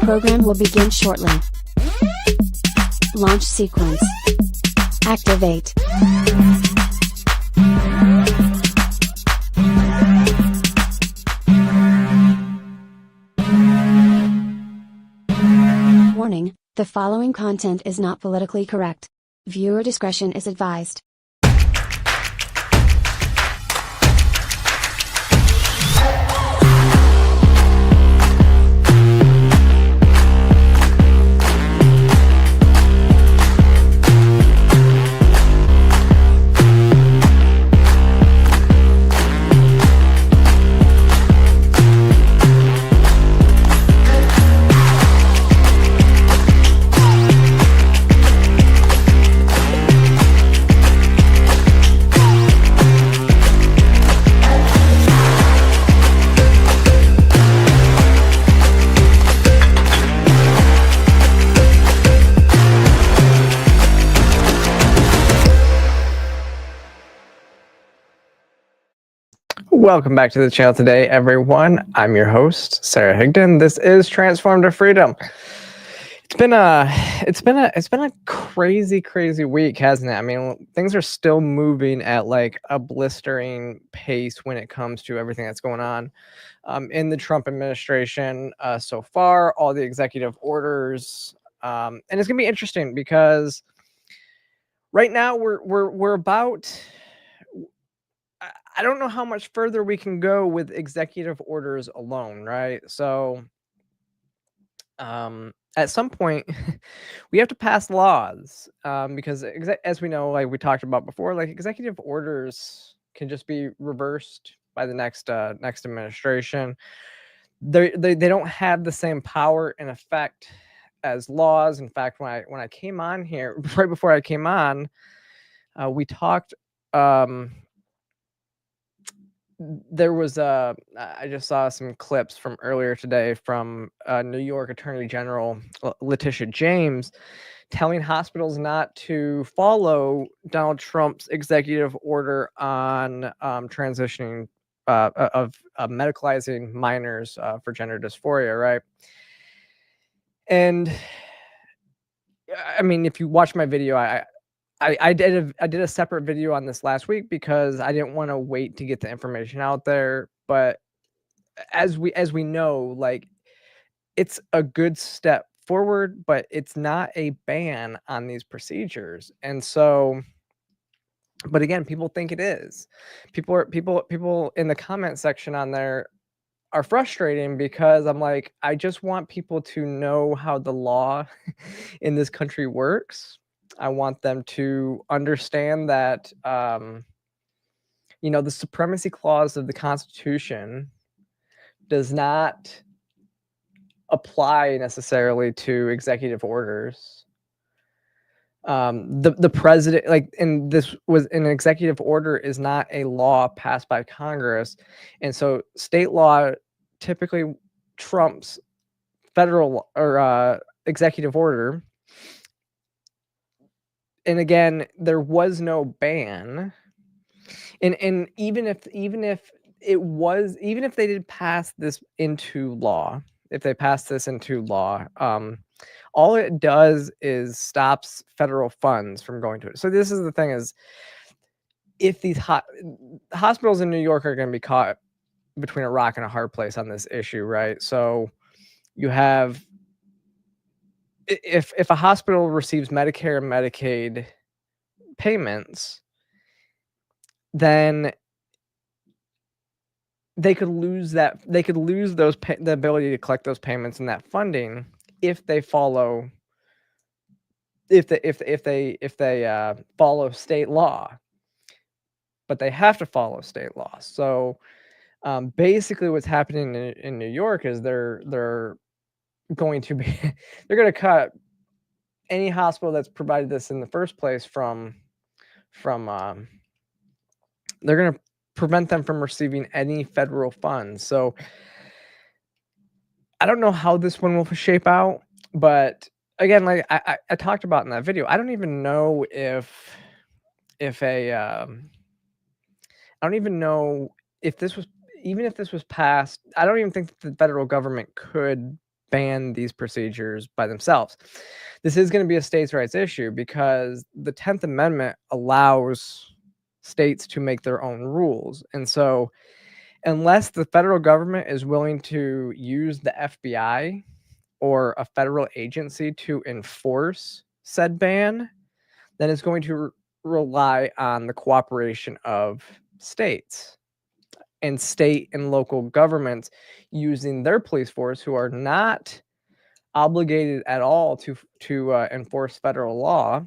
Program will begin shortly. Launch sequence. Activate. Warning, the following content is not politically correct. Viewer discretion is advised. Welcome back to the channel today, everyone. I'm your host, Sarah Higdon. This is Transform to Freedom. It's been a crazy week, hasn't it? I mean, things are still moving at like a blistering pace when it comes to everything that's going on in the Trump administration so far. All the executive orders, and it's gonna be interesting because right now we're about. I don't know how much further we can go with executive orders alone, right? So at some point we have to pass laws because as we know, like we talked about before, like executive orders can just be reversed by the next administration. They don't have the same power and effect as laws. In fact, when I came on here, right before I came on, we talked there was I just saw some clips from earlier today from New York Attorney General Letitia James telling hospitals not to follow Donald Trump's executive order on transitioning of medicalizing minors for gender dysphoria, right? And I mean, if you watch my video, I did a separate video on this last week because I didn't want to wait to get the information out there. But as we know, like it's a good step forward, but it's not a ban on these procedures. And so, but again, people think it is. People in the comment section on there are frustrating because I'm like, I just want people to know how the law in this country works. I want them to understand that, the supremacy clause of the Constitution does not apply necessarily to executive orders. The president, like, and this was an executive order is not a law passed by Congress. And so state law typically trumps federal or executive order. And again, there was no ban. And even if they did pass this into law, if they pass this into law, all it does is stops federal funds from going to it. So this is the thing is, if these hospitals in New York are going to be caught between a rock and a hard place on this issue, right? So you have, if a hospital receives Medicare and Medicaid payments, then they could lose that. They could lose the ability to collect those payments and that funding if they follow. If they follow state law, but they have to follow state law. So basically, what's happening in New York is they're going to be they're going to cut any hospital that's provided this in the first place from they're going to prevent them from receiving any federal funds. So I don't know how this one will shape out, but again, like I talked about in that video, I don't even know if I don't even know if this was, even if this was passed, I don't even think that the federal government could ban these procedures by themselves. This is going to be a states' rights issue because the 10th Amendment allows states to make their own rules. And so unless the federal government is willing to use the FBI or a federal agency to enforce said ban, then it's going to rely on the cooperation of states and state and local governments using their police force, who are not obligated at all to enforce federal law,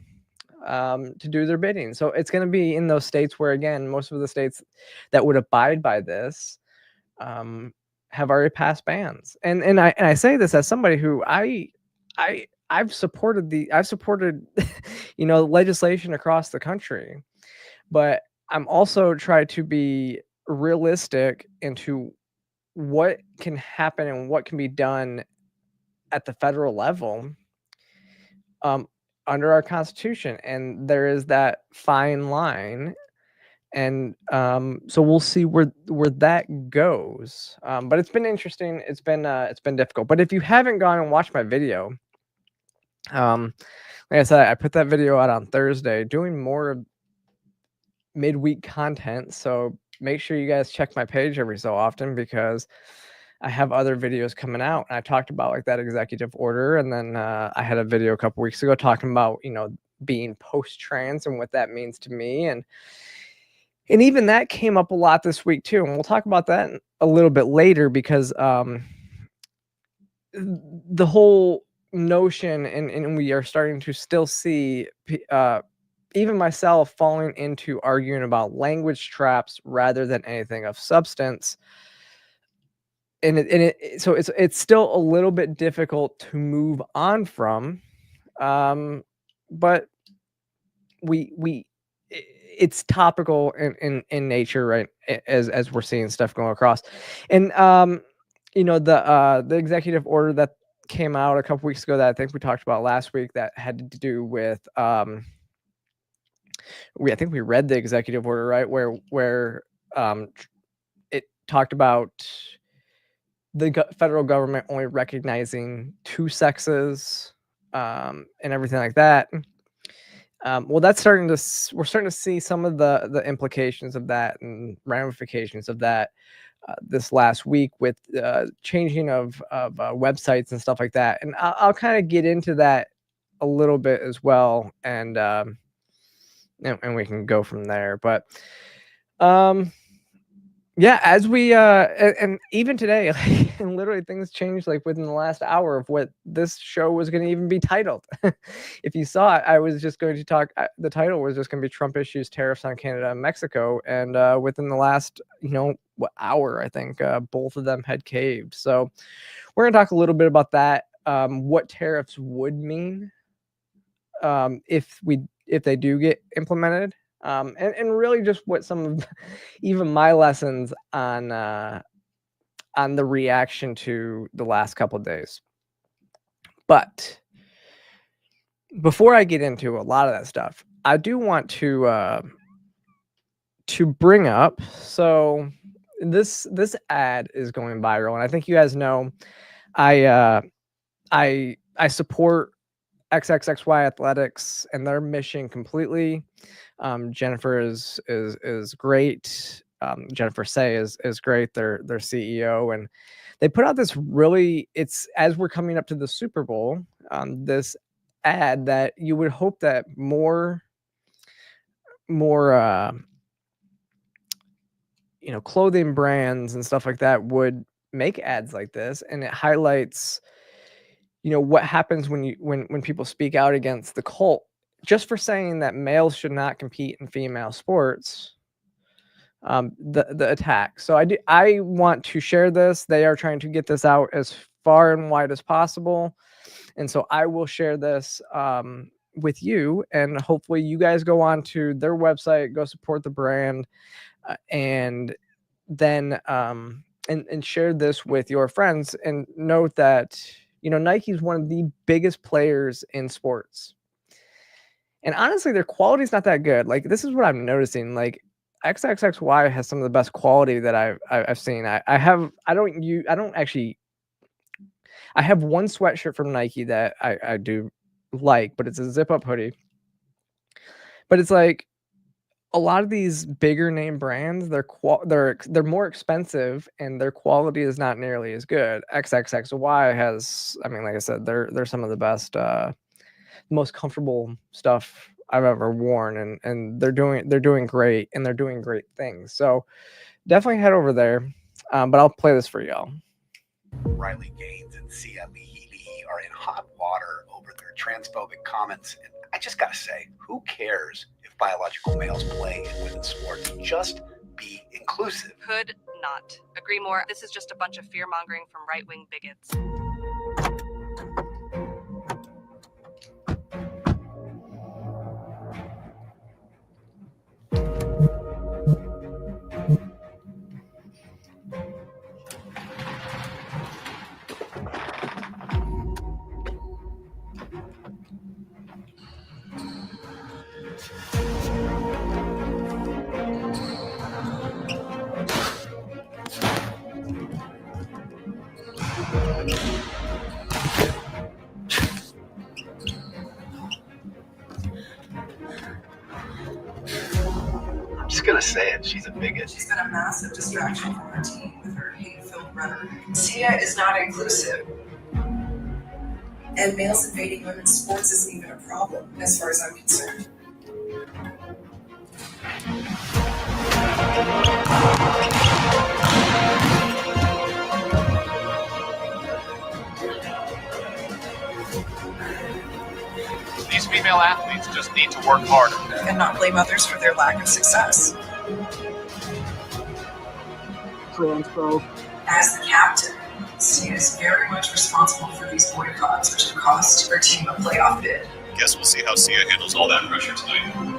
to do their bidding. So it's going to be in those states where, again, most of the states that would abide by this have already passed bans. And I say this as somebody who I've supported legislation across the country, but I'm also trying to be realistic into what can happen and what can be done at the federal level under our Constitution. And there is that fine line. And so we'll see where that goes. But it's been interesting. It's been difficult. But if you haven't gone and watched my video, like I said, I put that video out on Thursday, doing more midweek content. So make sure you guys check my page every so often, because I have other videos coming out. And I talked about like that executive order, and then I had a video a couple weeks ago talking about being post-trans and what that means to me, and even that came up a lot this week too, and we'll talk about that a little bit later, because the whole notion, and we are starting to still see even myself falling into arguing about language traps rather than anything of substance. So it's still a little bit difficult to move on from, but it's topical in nature, right? As we're seeing stuff going across, and the executive order that came out a couple weeks ago that I think we talked about last week, that had to do with I think we read the executive order, right, where it talked about the federal government only recognizing two sexes, and everything like that. Well, we're starting to see some of the implications of that and ramifications of that this last week, with changing of websites and stuff like that. And I'll kind of get into that a little bit as well, and we can go from there. But yeah, as we and even today, like, and literally things changed like within the last hour of what this show was going to even be titled. If you saw it, I was just going to talk. The title was just going to be Trump issues tariffs on Canada and Mexico, and within the last hour, I think both of them had caved. So we're going to talk a little bit about that, what tariffs would mean if they do get implemented. And really just what some of even my lessons on the reaction to the last couple of days. But before I get into a lot of that stuff, I do want to bring up, so this ad is going viral, and I think you guys know I support XXXY Athletics and their mission completely. Jennifer is great. Jennifer Say is great. Their CEO, and they put out this it's as we're coming up to the Super Bowl, this ad that you would hope that more clothing brands and stuff like that would make ads like this, and it highlights what happens when people speak out against the cult, just for saying that males should not compete in female sports. The attack. So I want to share this. They are trying to get this out as far and wide as possible, and so I will share this with you, and hopefully you guys go on to their website, go support the brand, and then and share this with your friends, and note that Nike is one of the biggest players in sports. And honestly, their quality is not that good. Like, this is what I'm noticing. Like, XXXY has some of the best quality that I've seen. I don't actually I have one sweatshirt from Nike that I do like, but it's a zip up hoodie. But it's like a lot of these bigger name brands, they're more expensive and their quality is not nearly as good. XXXY has, I mean, like I said, they're some of the best, most comfortable stuff I've ever worn, and they're doing great, and they're doing great things. So definitely head over there. But I'll play this for y'all. Riley Gaines and Sia Lihili are in hot water over their transphobic comments. And I just gotta say, who cares if biological males play in women's sports? Just be inclusive. Could not agree more. This is just a bunch of fear-mongering from right-wing bigots. I'm just gonna say it, she's a bigot. She's been a massive distraction from her team with her hate-filled rhetoric. Sia is not inclusive. And males invading women's sports isn't even a problem, as far as I'm concerned. These female athletes just need to work harder. And not blame others for their lack of success. Transpo. As the captain, Sia is very much responsible for these boycotts, which have cost her team a playoff bid. Guess we'll see how Sia handles all that pressure tonight.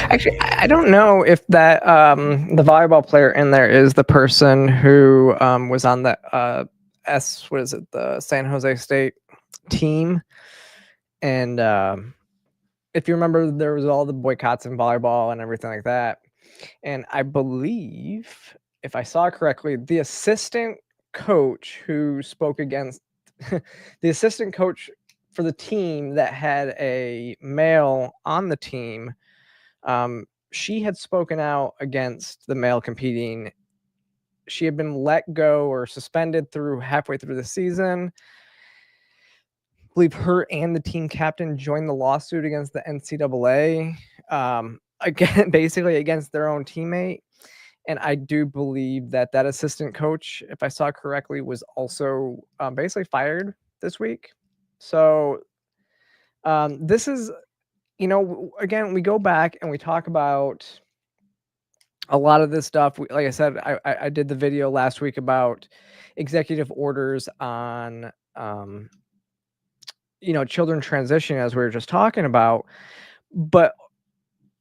Actually, I don't know if that the volleyball player in there is the person who was on the the San Jose State team. And if you remember, there was all the boycotts in volleyball and everything like that. And I believe, if I saw correctly, the assistant coach who spoke against the assistant coach for the team that had a male on the team, she had spoken out against the male competing. She had been let go or suspended halfway through the season. I believe her and the team captain joined the lawsuit against the NCAA, again, basically against their own teammate. And I do believe that assistant coach, if I saw correctly, was also basically fired this week. So this is, again, we go back and we talk about a lot of this stuff. Like I said, I did the video last week about executive orders on, children transitioning, as we were just talking about. But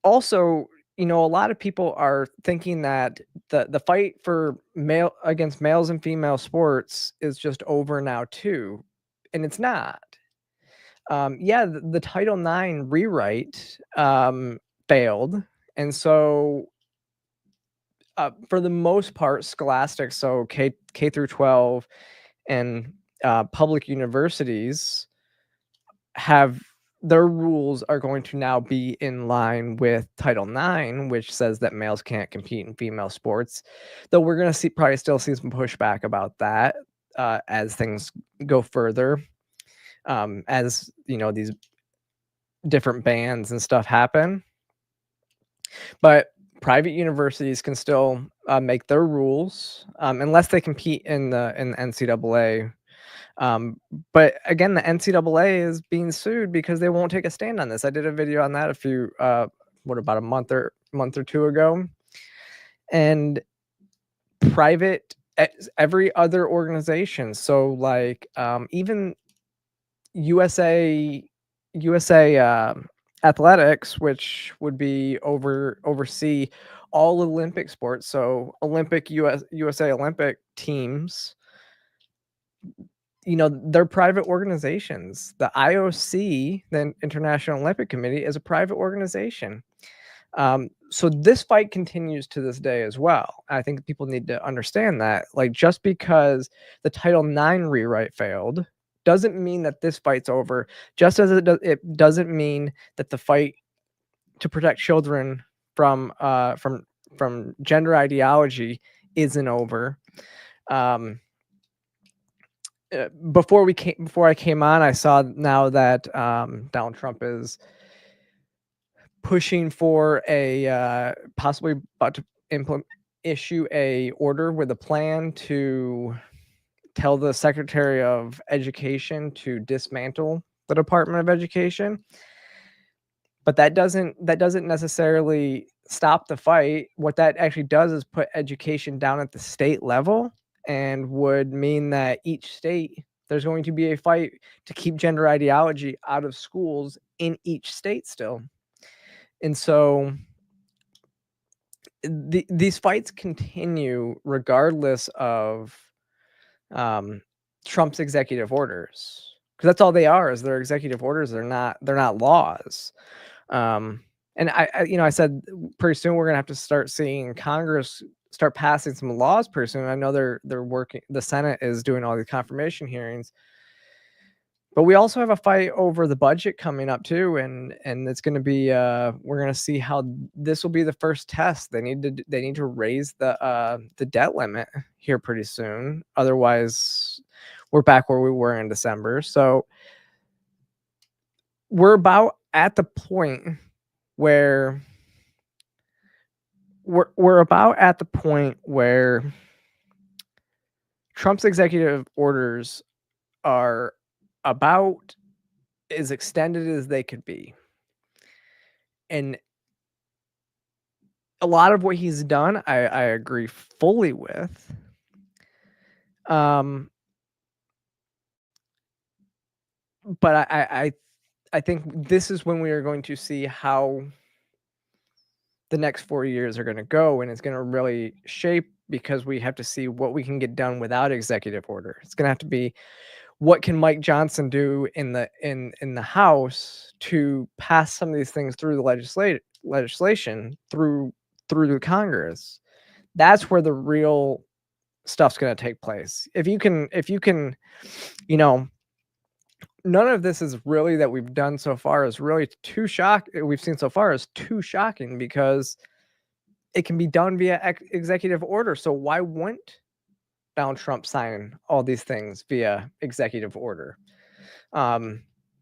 also, a lot of people are thinking that the fight for against males and female sports is just over now too, and it's not. The Title IX rewrite failed, and so for the most part, scholastics, so K through 12 and public universities, have their rules are going to now be in line with Title IX, which says that males can't compete in female sports. Though we're going to probably still see some pushback about that as things go further, as these different bans and stuff happen. But private universities can still make their rules unless they compete in the NCAA. But again, the NCAA is being sued because they won't take a stand on this. I did a video on that about a month or two ago. And every other organization, so like even USA Athletics, which would be oversee all Olympic sports, so USA Olympic teams, they're private organizations. The IOC, the International Olympic Committee, is a private organization. So this fight continues to this day as well. I think people need to understand that. Like, just because the Title IX rewrite failed doesn't mean that this fight's over. Just as it doesn't mean that the fight to protect children from gender ideology isn't over. Before I came on, I saw now that Donald Trump is pushing for a possibly about to issue a order with a plan to tell the Secretary of Education to dismantle the Department of Education. But that doesn't necessarily stop the fight. What that actually does is put education down at the state level, and would mean that each state, there's going to be a fight to keep gender ideology out of schools in each state still. And so these fights continue regardless of Trump's executive orders, because that's all they are, is they're executive orders. They're not laws. And I said pretty soon we're gonna have to start seeing Congress start passing some laws pretty soon. I know they're working. The Senate is doing all the confirmation hearings, but we also have a fight over the budget coming up too, and it's going to be we're going to see how this will be the first test. They need to raise the debt limit here pretty soon. Otherwise, we're back where we were in December. So we're about at the point where Trump's executive orders are about as extended as they could be. And a lot of what he's done, I agree fully with. But I think this is when we are going to see how the next 4 years are going to go, and it's going to really shape, because we have to see what we can get done without executive order. It's going to have to be, what can Mike Johnson do in the House to pass some of these things through the legislation through the Congress. That's where the real stuff's going to take place. If you can, none of this is really that we've done so far is really we've seen so far is too shocking, because it can be done via executive order. So why wouldn't Donald Trump sign all these things via executive order?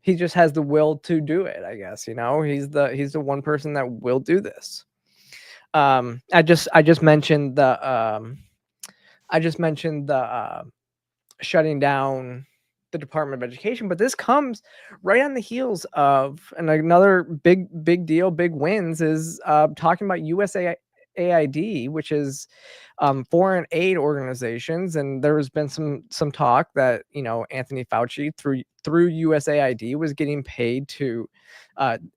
He just has the will to do it, I guess. He's the one person that will do this. I just mentioned the shutting down the Department of Education, but this comes right on the heels of, and another big deal, big wins is talking about USAID, which is foreign aid organizations. And there has been some talk that Anthony Fauci through USAID was getting paid to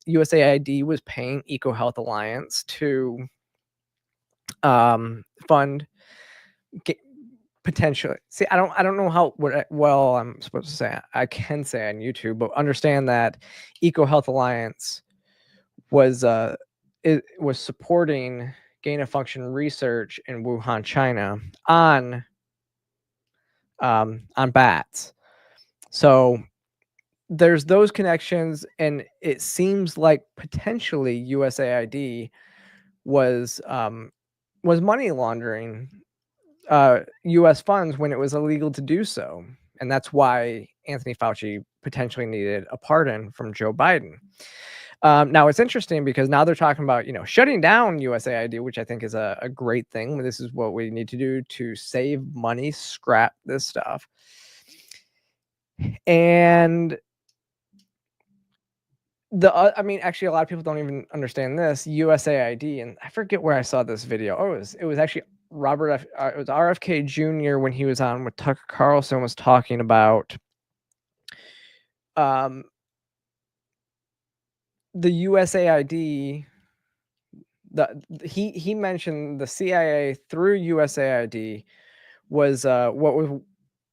USAID was paying EcoHealth Alliance to fund potentially. See, I don't know how well I'm supposed to say. I can say on YouTube, but understand that EcoHealth Alliance was supporting gain of function research in Wuhan, China on bats. So there's those connections, and it seems like potentially USAID was money laundering U.S. funds when it was illegal to do so. And that's why Anthony Fauci potentially needed a pardon from Joe Biden. Now it's interesting, because now they're talking about, shutting down USAID, which I think is a great thing. This is what we need to do to save money, scrap this stuff. And actually, a lot of people don't even understand this. USAID, and I forget where I saw this video. Oh, it was actually it was RFK Jr. when he was on with Tucker Carlson, was talking about the USAID. He mentioned the CIA through USAID was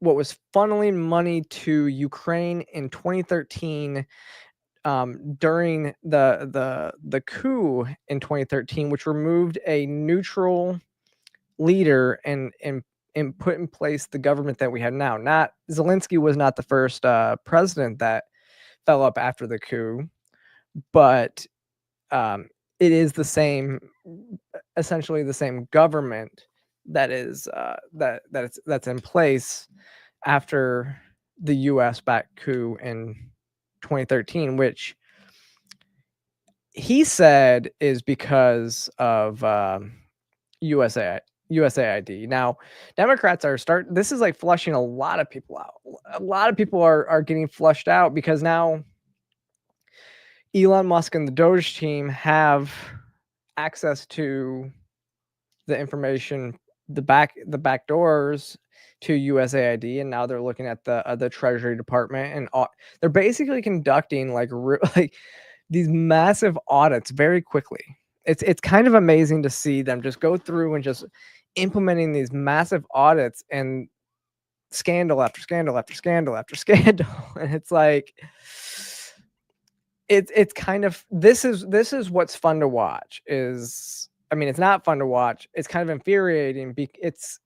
what was funneling money to Ukraine in 2013 during the coup in 2013, which removed a neutral leader and put in place the government that we have now. Not Zelensky was not the first president that fell up after the coup, but it is the same, essentially the same government that is that's in place after the U.S. backed coup in 2013, which he said is because of USAID. Now, Democrats are this is like flushing a lot of people out. A lot of people are getting flushed out because now Elon Musk and the Doge team have access to the information, the back doors to USAID, and now they're looking at the Treasury Department, and they're basically conducting like these massive audits very quickly. It's kind of amazing to see them just go through and just implementing these massive audits and scandal after scandal after scandal after scandal, and it's like it's kind of this is what's fun to watch. I mean, it's not fun to watch. It's kind of infuriating. It's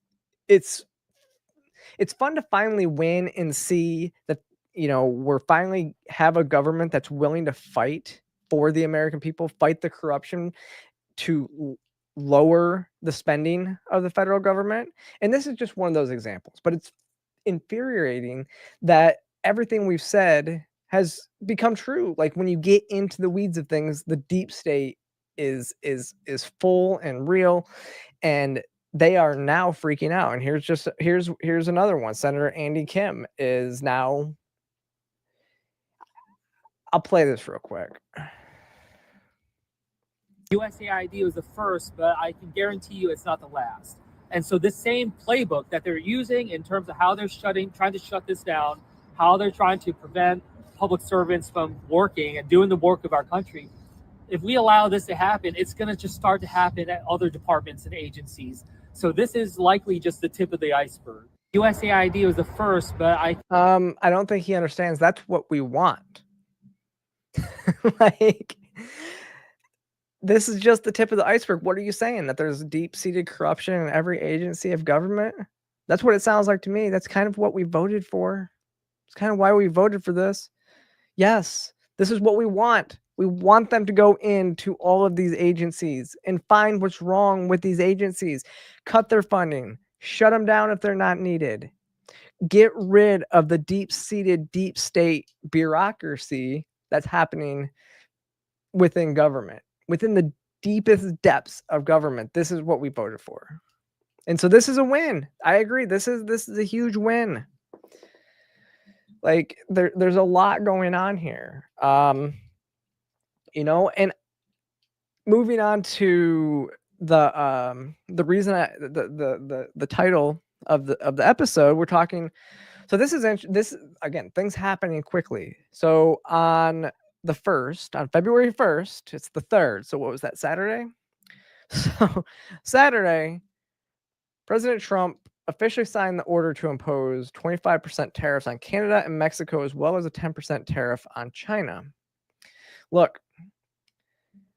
fun to finally win and see that, we're finally have a government that's willing to fight for the American people, fight the corruption to lower the spending of the federal government. And this is just one of those examples, but it's infuriating that everything we've said has become true. Like when you get into the weeds of things, the deep state is full and real, and they are now freaking out. And here's another one. Senator Andy Kim is now, I'll play this real quick. USAID was the first, but I can guarantee you it's not the last. And so this same playbook that they're using in terms of how they're trying to shut this down, how they're trying to prevent public servants from working and doing the work of our country, if we allow this to happen, it's going to just start to happen at other departments and agencies. So this is likely just the tip of the iceberg. USAID was the first, but I don't think he understands that's what we want. Like, this is just the tip of the iceberg. What are you saying? That there's deep-seated corruption in every agency of government? That's what it sounds like to me. That's kind of what we voted for. It's kind of why we voted for this. Yes, this is what we want. We want them to go into all of these agencies and find what's wrong with these agencies. Cut their funding. Shut them down if they're not needed. Get rid of the deep-seated, deep state bureaucracy that's happening within government. Within the deepest depths of government. This is what we voted for. And so this is a win. I agree. This is a huge win. Like there's a lot going on here. And moving on to the reason the title of the episode, we're talking. So this again, things happening quickly. So on February 1st, it's the 3rd. So what was that, Saturday? So Saturday, President Trump officially signed the order to impose 25% tariffs on Canada and Mexico, as well as a 10% tariff on China. Look,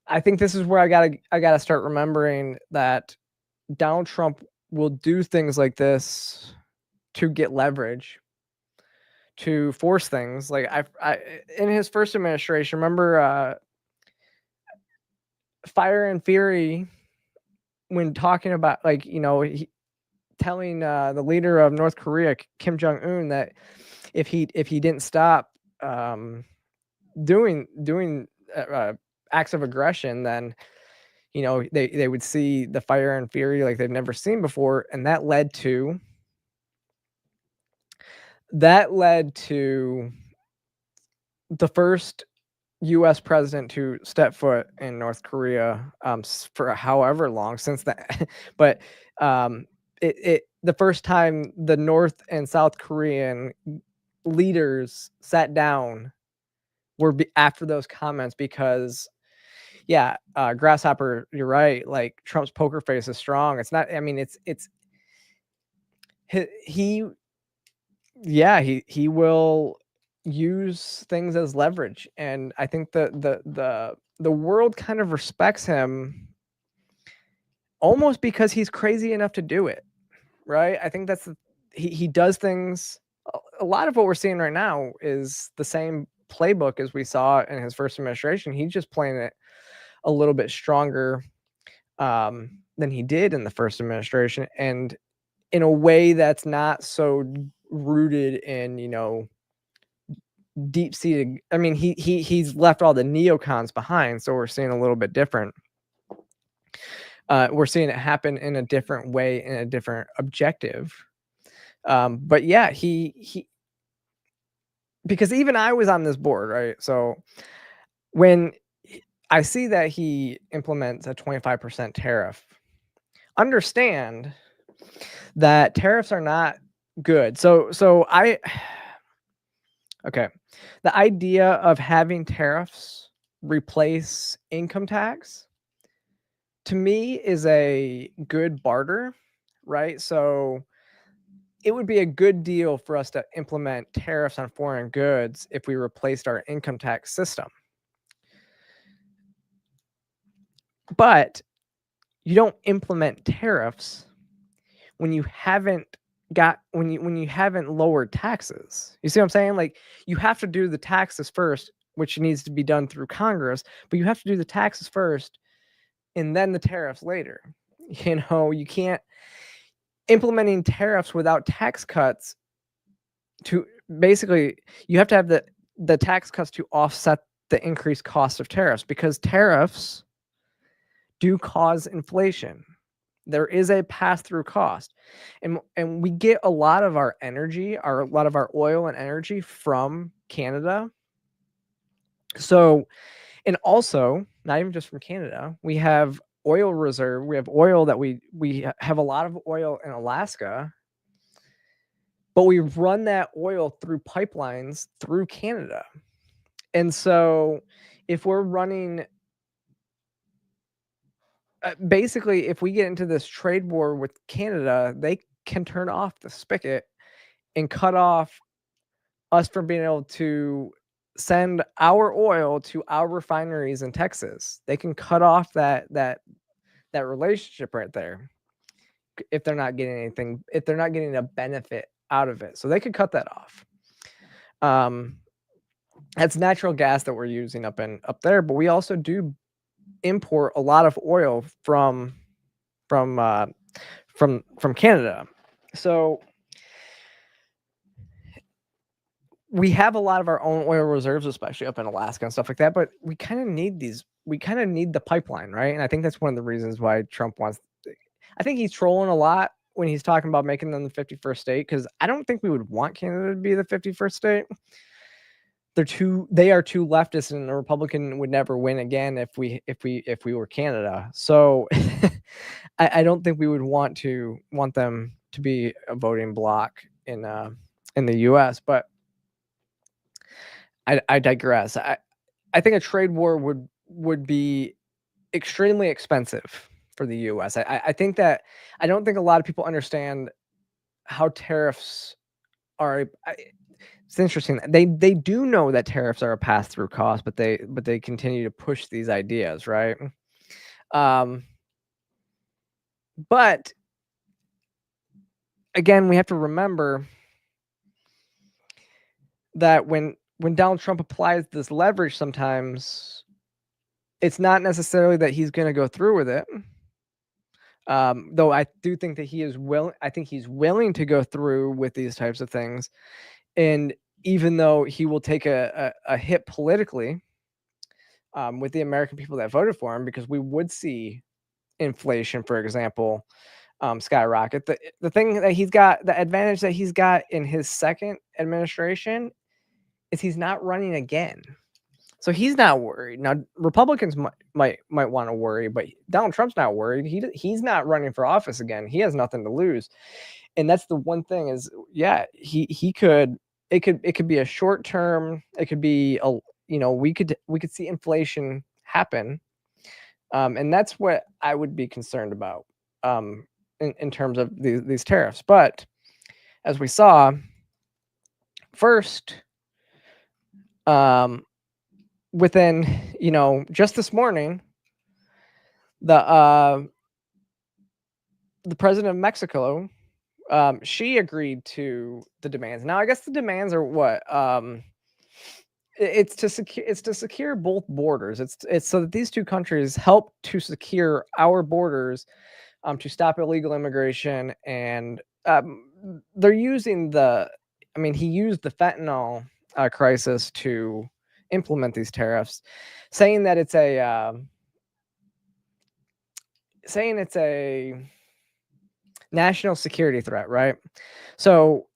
I think this is where I gotta start remembering that Donald Trump will do things like this to get leverage, to force things. Like I in his first administration, remember Fire and Fury, when talking about telling the leader of North Korea, Kim Jong-un, that if he didn't stop doing acts of aggression, then they would see the fire and fury like they've never seen before, and that led to the first U.S. president to step foot in North Korea for however long since that. But the first time the North and South Korean leaders sat down were after those comments, because Grasshopper, you're right. Like, Trump's poker face is strong. It's not. I mean, he yeah, he will use things as leverage, and I think the world kind of respects him almost because he's crazy enough to do it, right? I think that's he does things. A lot of what we're seeing right now is the same playbook as we saw in his first administration. He's just playing it a little bit stronger than he did in the first administration, and in a way that's not so rooted in, you know, deep seated. I mean, he's left all the neocons behind, so we're seeing a little bit different. We're seeing it happen in a different way, in a different objective. But yeah, he because even I was on this board, right? So when I see that he implements a 25% tariff, understand that tariffs are not good. So I okay. The idea of having tariffs replace income tax to me is a good barter, right? So it would be a good deal for us to implement tariffs on foreign goods if we replaced our income tax system. But you don't implement tariffs when you haven't when you haven't lowered taxes. You see what I'm saying? Like, you have to do the taxes first, which needs to be done through Congress, but you have to do the taxes first and then the tariffs later. You know, you can't implementing tariffs without tax cuts. To basically, you have to have the tax cuts to offset the increased cost of tariffs, because tariffs do cause inflation. There is a pass-through cost, and we get a lot of our energy, a lot of our oil and energy from Canada. So, and also not even just from Canada, we have oil reserve. We have oil that we have a lot of oil in Alaska, but we run that oil through pipelines through Canada. And so if we're running basically, if we get into this trade war with Canada, they can turn off the spigot and cut off us from being able to send our oil to our refineries in Texas. They can cut off that relationship right there if they're not getting anything, if they're not getting a benefit out of it. So they could cut that off. That's natural gas that we're using up there, but we also do import a lot of oil from Canada. So we have a lot of our own oil reserves, especially up in Alaska and stuff like that, but we kind of need the pipeline, right? And I think that's one of the reasons why Trump wants, I think he's trolling a lot when he's talking about making them the 51st state, because I don't think we would want Canada to be the 51st state. They are too leftist, and a Republican would never win again if we were Canada. So I don't think we would want them to be a voting bloc in the US, but I digress. I think a trade war would be extremely expensive for the US. I think that I don't think a lot of people understand how tariffs are. It's interesting. They do know that tariffs are a pass-through cost, but they continue to push these ideas, right? But again, we have to remember that when Donald Trump applies this leverage, sometimes it's not necessarily that he's going to go through with it. Though I do think that he is willing. I think he's willing to go through with these types of things. And even though he will take a hit politically with the American people that voted for him, because we would see inflation, for example, skyrocket. The thing that he's got, the advantage that he's got in his second administration, is he's not running again. So he's not worried. Now, Republicans might want to worry, but Donald Trump's not worried. He's not running for office again. He has nothing to lose. And that's the one thing is, yeah, he could, it could be a short term, it could be we could see inflation happen. And that's what I would be concerned about in terms of these tariffs. But as we saw, first, within, just this morning, the president of Mexico, she agreed to the demands. Now, I guess the demands are what? It's to secure both borders. It's so that these two countries help to secure our borders, to stop illegal immigration, and they're using he used the fentanyl crisis to implement these tariffs, saying that it's a national security threat, right? So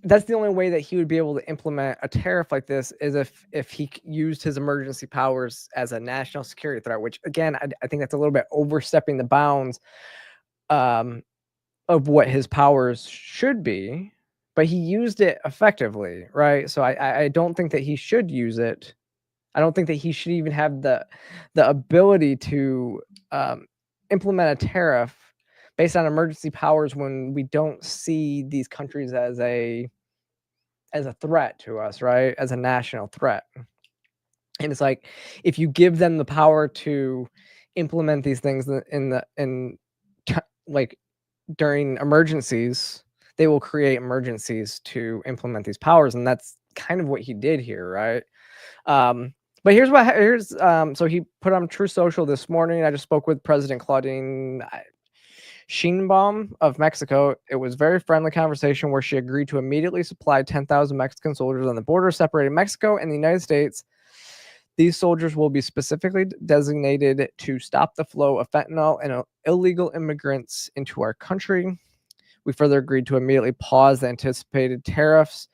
that's the only way that he would be able to implement a tariff like this, is if he used his emergency powers as a national security threat, which again, I think that's a little bit overstepping the bounds of what his powers should be, but he used it effectively, right? So I don't think that he should use it. I don't think that he should even have the ability to implement a tariff based on emergency powers when we don't see these countries as a threat to us, right? As a national threat. And it's like, if you give them the power to implement these things like during emergencies, they will create emergencies to implement these powers, and that's kind of what he did here, right? But here's so he put on True Social this morning. I just spoke with President Claudine Sheinbaum of Mexico. It was a very friendly conversation where she agreed to immediately supply 10,000 Mexican soldiers on the border separating Mexico and the United States. These soldiers will be specifically designated to stop the flow of fentanyl and illegal immigrants into our country. We further agreed to immediately pause the anticipated tariffs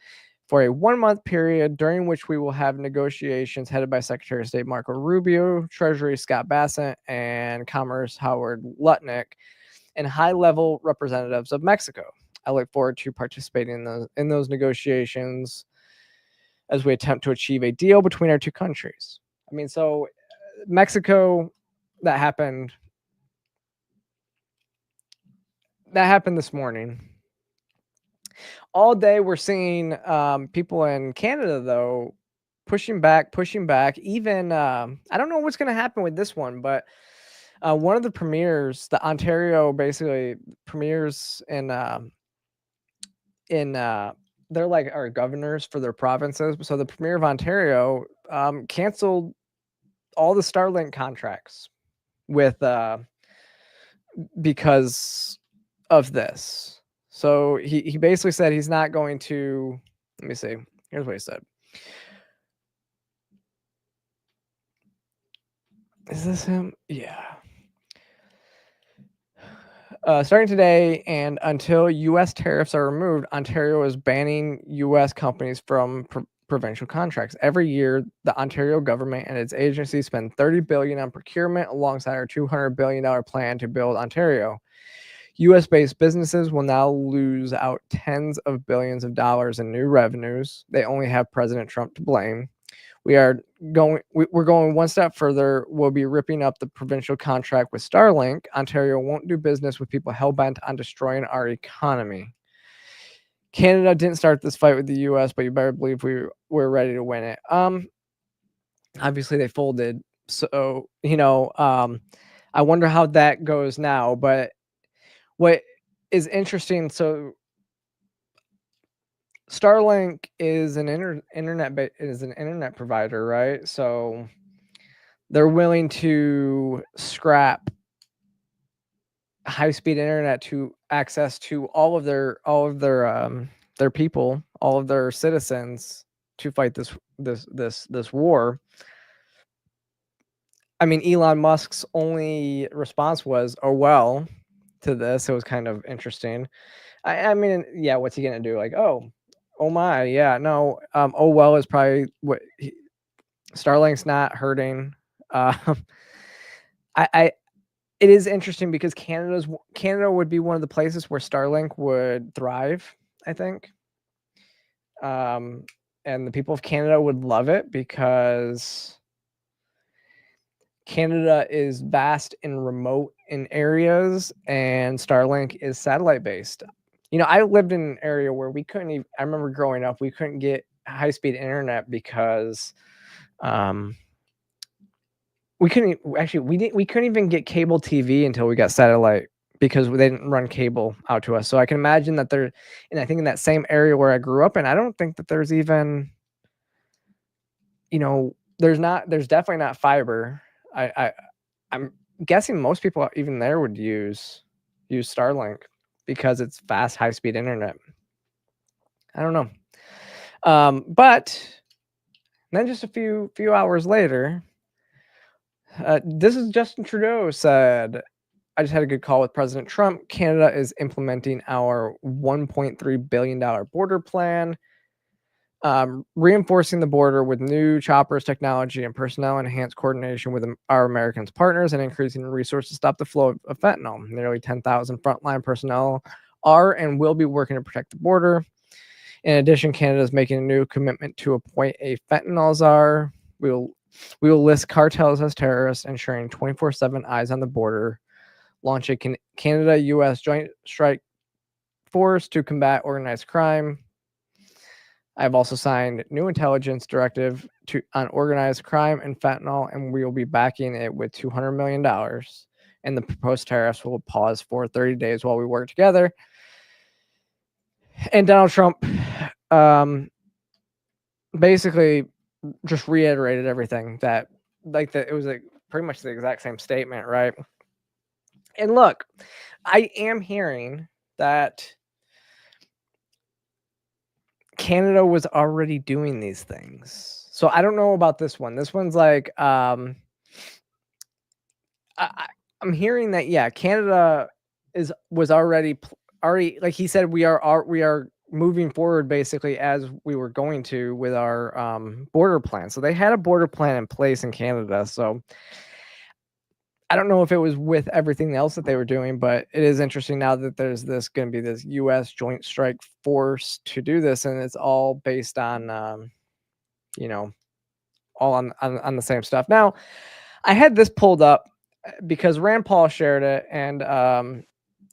for a 1-month period, during which we will have negotiations headed by Secretary of State Marco Rubio, Treasury Scott Bassett, and Commerce Howard Lutnick, and high-level representatives of Mexico. I look forward to participating in those negotiations as we attempt to achieve a deal between our two countries. I mean, so Mexico, that happened this morning. All day we're seeing people in Canada, though, pushing back. Even I don't know what's going to happen with this one, but one of the premiers, the Ontario, basically premiers they're like our governors for their provinces. So the premier of Ontario canceled all the Starlink contracts with because of this. So he basically said he's not going to. Let me see. Here's what he said. Is this him? Yeah. Starting today and until U.S. tariffs are removed, Ontario is banning U.S. companies from provincial contracts. Every year, the Ontario government and its agencies spend $30 billion on procurement alongside our $200 billion plan to build Ontario. U.S.-based businesses will now lose out tens of billions of dollars in new revenues. They only have President Trump to blame. We're going one step further. We'll be ripping up the provincial contract with Starlink. Ontario won't do business with people hell-bent on destroying our economy. Canada didn't start this fight with the U.S., but you better believe we're ready to win it. Obviously they folded, so I wonder how that goes now. But what is interesting, so Starlink is an internet provider, right? So they're willing to scrap high-speed internet to access to all of their people, all of their citizens, to fight this war. I mean, Elon Musk's only response was, "Oh well," to this. It was kind of interesting. I mean, yeah, what's he gonna do? Like, oh my, yeah, no. Oh well is probably what Starlink's not hurting. It is interesting because Canada would be one of the places where Starlink would thrive, I think. And the people of Canada would love it because Canada is vast and remote in areas, and Starlink is satellite based. I lived in an area where we couldn't even, I remember growing up, we couldn't get high-speed internet because we couldn't even get cable TV until we got satellite, because they didn't run cable out to us. So I can imagine that and I think in that same area where I grew up in, I don't think that there's even, there's definitely not fiber. I'm guessing most people even there would use Starlink because it's fast, high-speed internet. I don't know. But then just a few hours later, this is Justin Trudeau said, I just had a good call with President Trump. Canada is implementing our $1.3 billion border plan, reinforcing the border with new choppers, technology, and personnel, enhanced coordination with our American partners, and increasing resources to stop the flow of fentanyl. Nearly 10,000 frontline personnel are and will be working to protect the border. In addition, Canada is making a new commitment to appoint a fentanyl czar. We will list cartels as terrorists, ensuring 24/7 eyes on the border. Launch a Canada-U.S. Joint Strike Force to combat organized crime. I've also signed new intelligence directive on organized crime and fentanyl, and we will be backing it with $200 million. And the proposed tariffs will pause for 30 days while we work together. And Donald Trump basically just reiterated everything that, it was pretty much the exact same statement, right? And look, I am hearing that Canada was already doing these things. So I don't know about this one. This one's like, I'm hearing that, yeah, Canada was already, like he said, we are moving forward basically as we were going to with our border plan. So they had a border plan in place in Canada. So I don't know if it was with everything else that they were doing, but it is interesting now that there's going to be this U.S. Joint Strike Force to do this, and it's all based on, all on the same stuff. Now, I had this pulled up because Rand Paul shared it, and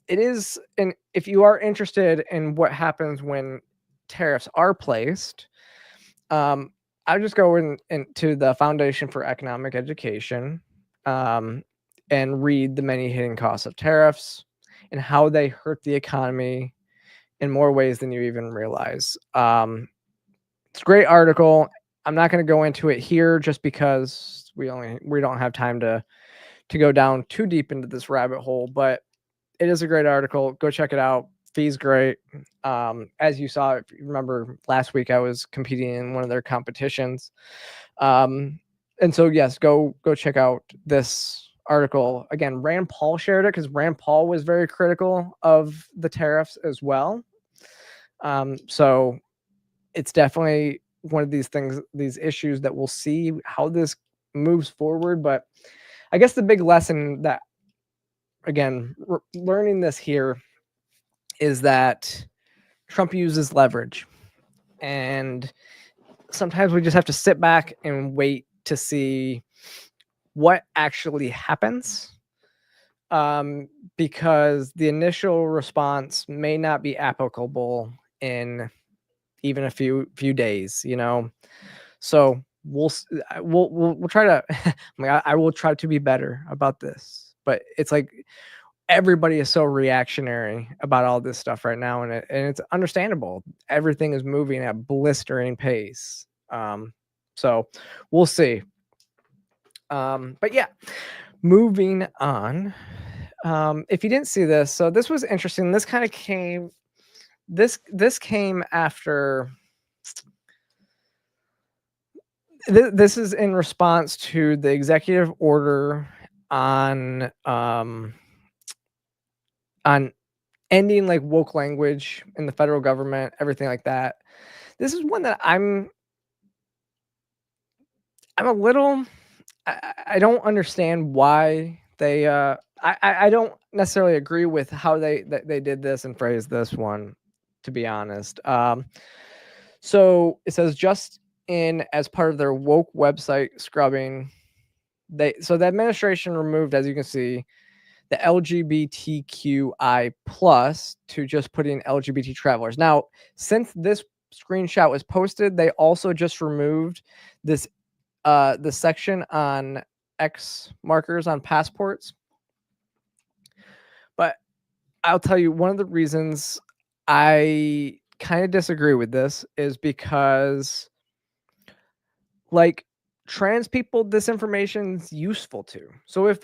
it is, and if you are interested in what happens when tariffs are placed, I'll just go into the Foundation for Economic Education. And read the many hidden costs of tariffs and how they hurt the economy in more ways than you even realize. It's a great article. I'm not going to go into it here just because we don't have time to go down too deep into this rabbit hole, but it is a great article. Go check it out. Fee's great. As you saw, if you remember last week, I was competing in one of their competitions. And so, yes, go check out this article. Again, Rand Paul shared it because Rand Paul was very critical of the tariffs as well. So it's definitely one of these things, these issues that we'll see how this moves forward. But I guess the big lesson that, again, learning this here is that Trump uses leverage. And sometimes we just have to sit back and wait to see what actually happens, because the initial response may not be applicable in even a few days, So we'll try to. I will try to be better about this, but it's like everybody is so reactionary about all this stuff right now, and it's understandable. Everything is moving at blistering pace. So we'll see. But yeah, moving on. If you didn't see this, so this was interesting. This kind of came, this came after, this is in response to the executive order on ending like woke language in the federal government, everything like that. This is one that I'm a little, I don't understand why they I don't necessarily agree with how they did this and phrased this one, to be honest. So it says, just in as part of their woke website scrubbing, so the administration removed, as you can see, the LGBTQI plus to just put in LGBT travelers. Now, since this screenshot was posted, they also just removed this the section on X markers on passports. But I'll tell you, one of the reasons I kind of disagree with this is because, like, trans people, this information's useful to. So if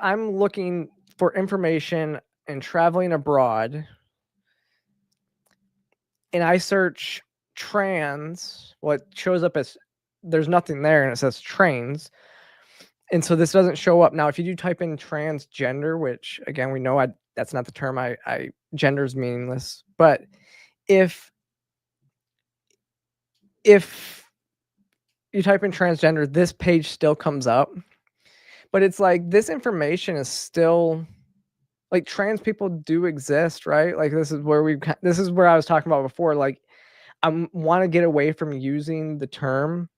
I'm looking for information and traveling abroad and I search trans, well, it shows up as there's nothing there and it says trans. And so this doesn't show up. Now, if you do type in transgender, which again, we know that's not the term gender is meaningless. But if you type in transgender, this page still comes up. But it's like this information is still, like, trans people do exist, right? Like this is where I was talking about before. Like, I want to get away from using the term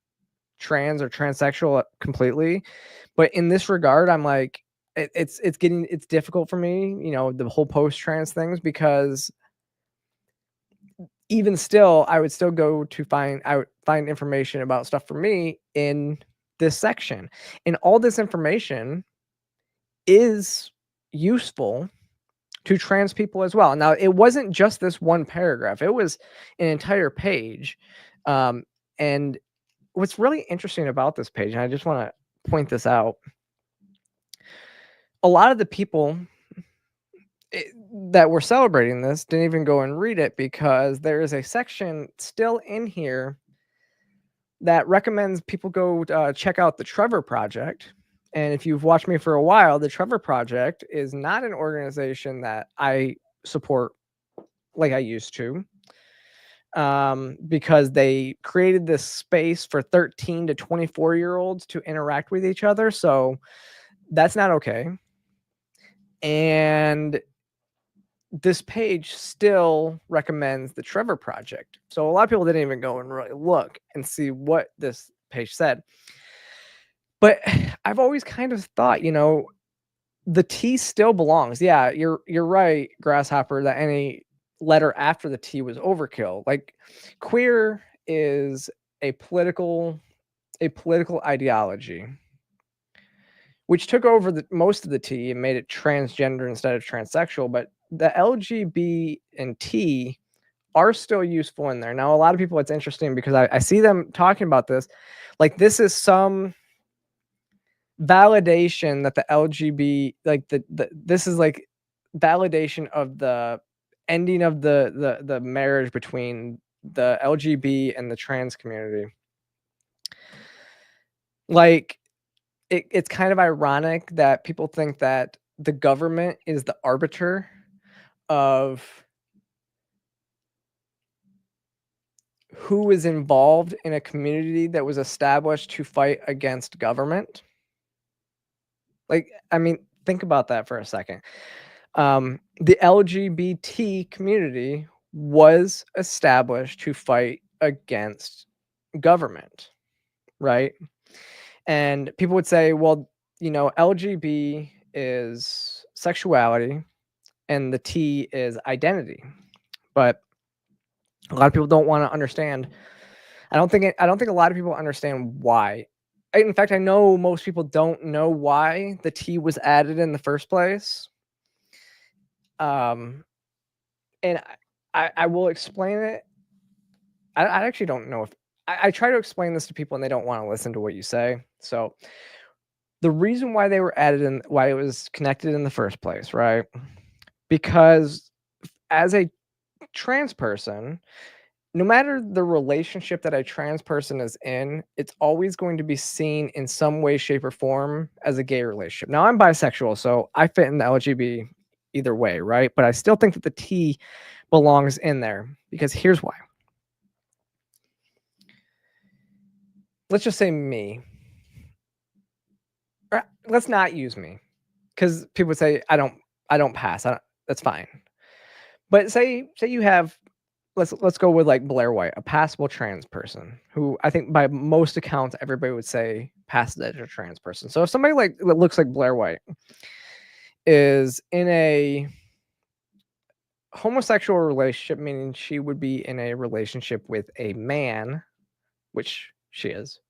trans or transsexual completely, but in this regard, I'm like, it's difficult for me, the whole post trans things, because even still, I would find information about stuff for me in this section, and all this information is useful to trans people as well. Now, it wasn't just this one paragraph; it was an entire page. And what's really interesting about this page, and I just want to point this out, a lot of the people that were celebrating this didn't even go and read it, because there is a section still in here that recommends people go check out the Trevor Project. And if you've watched me for a while, the Trevor Project is not an organization that I support like I used to, because they created this space for 13 to 24-year-olds to interact with each other. So that's not okay. And this page still recommends the Trevor Project. So a lot of people didn't even go and really look and see what this page said. But I've always kind of thought, the T still belongs. Yeah, you're right, Grasshopper, that any letter after the T was overkill. Like, queer is a political ideology, which took over most of the T and made it transgender instead of transsexual. But the LGB and T are still useful in there. Now, a lot of people, it's interesting because I see them talking about this. Like, this is some validation that the LGB, like this is like validation of the ending of the marriage between the LGB and the trans community. Like, it's kind of ironic that people think that the government is the arbiter of who is involved in a community that was established to fight against government. Like, I mean, think about that for a second. The LGBT community was established to fight against government, right? And people would say, well, LGB is sexuality and the T is identity. But a lot of people don't want to understand. I don't think a lot of people understand why. In fact, I know most people don't know why the T was added in the first place. And I will explain it. I actually don't know if I try to explain this to people and they don't want to listen to what you say. So the reason why they were added and why it was connected in the first place, right? Because as a trans person, no matter the relationship that a trans person is in, it's always going to be seen in some way, shape, or form as a gay relationship. Now, I'm bisexual, so I fit in the LGBT either way, right? But I still think that the T belongs in there, because here's why. Let's just say me. Let's not use me, because people would say I don't pass. That's fine. But say you have, let's go with like Blair White, a passable trans person who I think by most accounts everybody would say passes as a trans person. So if somebody like that looks like Blair White is in a homosexual relationship, meaning she would be in a relationship with a man, which she is,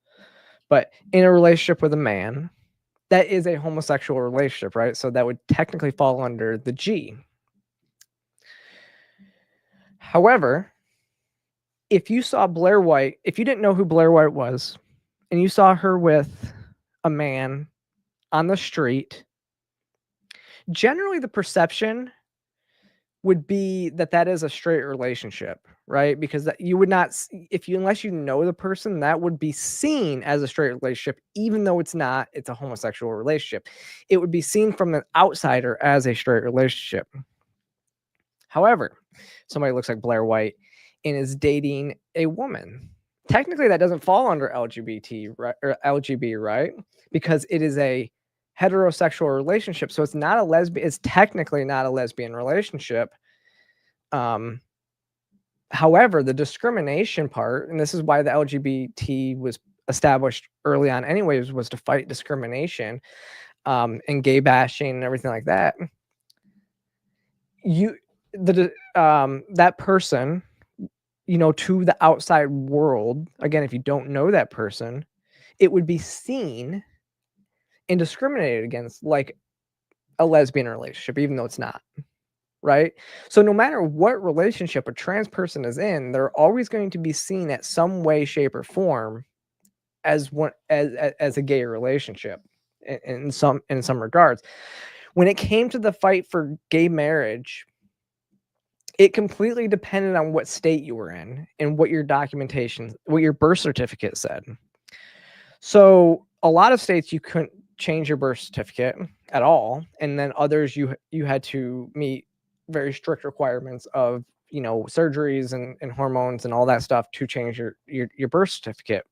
but in a relationship with a man, that is a homosexual relationship, right? So that would technically fall under the G. However, if you saw Blair White, if you didn't know who Blair White was, and you saw her with a man on the street, generally the perception would be that that is a straight relationship, right? Because that you would not, unless you know the person, that would be seen as a straight relationship, even though it's not, it's a homosexual relationship. It would be seen from an outsider as a straight relationship. However, somebody looks like Blair White and is dating a woman. Technically, that doesn't fall under LGBT, right, or LGB, right? Because it is a heterosexual relationship, so it's not a lesbian. It's technically not a lesbian relationship. However, the discrimination part, and this is why the LGBT was established early on, anyways, was to fight discrimination, and gay bashing and everything like that. That person, to the outside world, again, if you don't know that person, it would be seen and discriminated against like a lesbian relationship, even though it's not, right? So no matter what relationship a trans person is in, they're always going to be seen at some way, shape, or form as a gay relationship in some regards. When it came to the fight for gay marriage, it completely depended on what state you were in and what your documentation, what your birth certificate said. So a lot of states you couldn't change your birth certificate at all, and then others you had to meet very strict requirements of surgeries and hormones and all that stuff to change your birth certificate.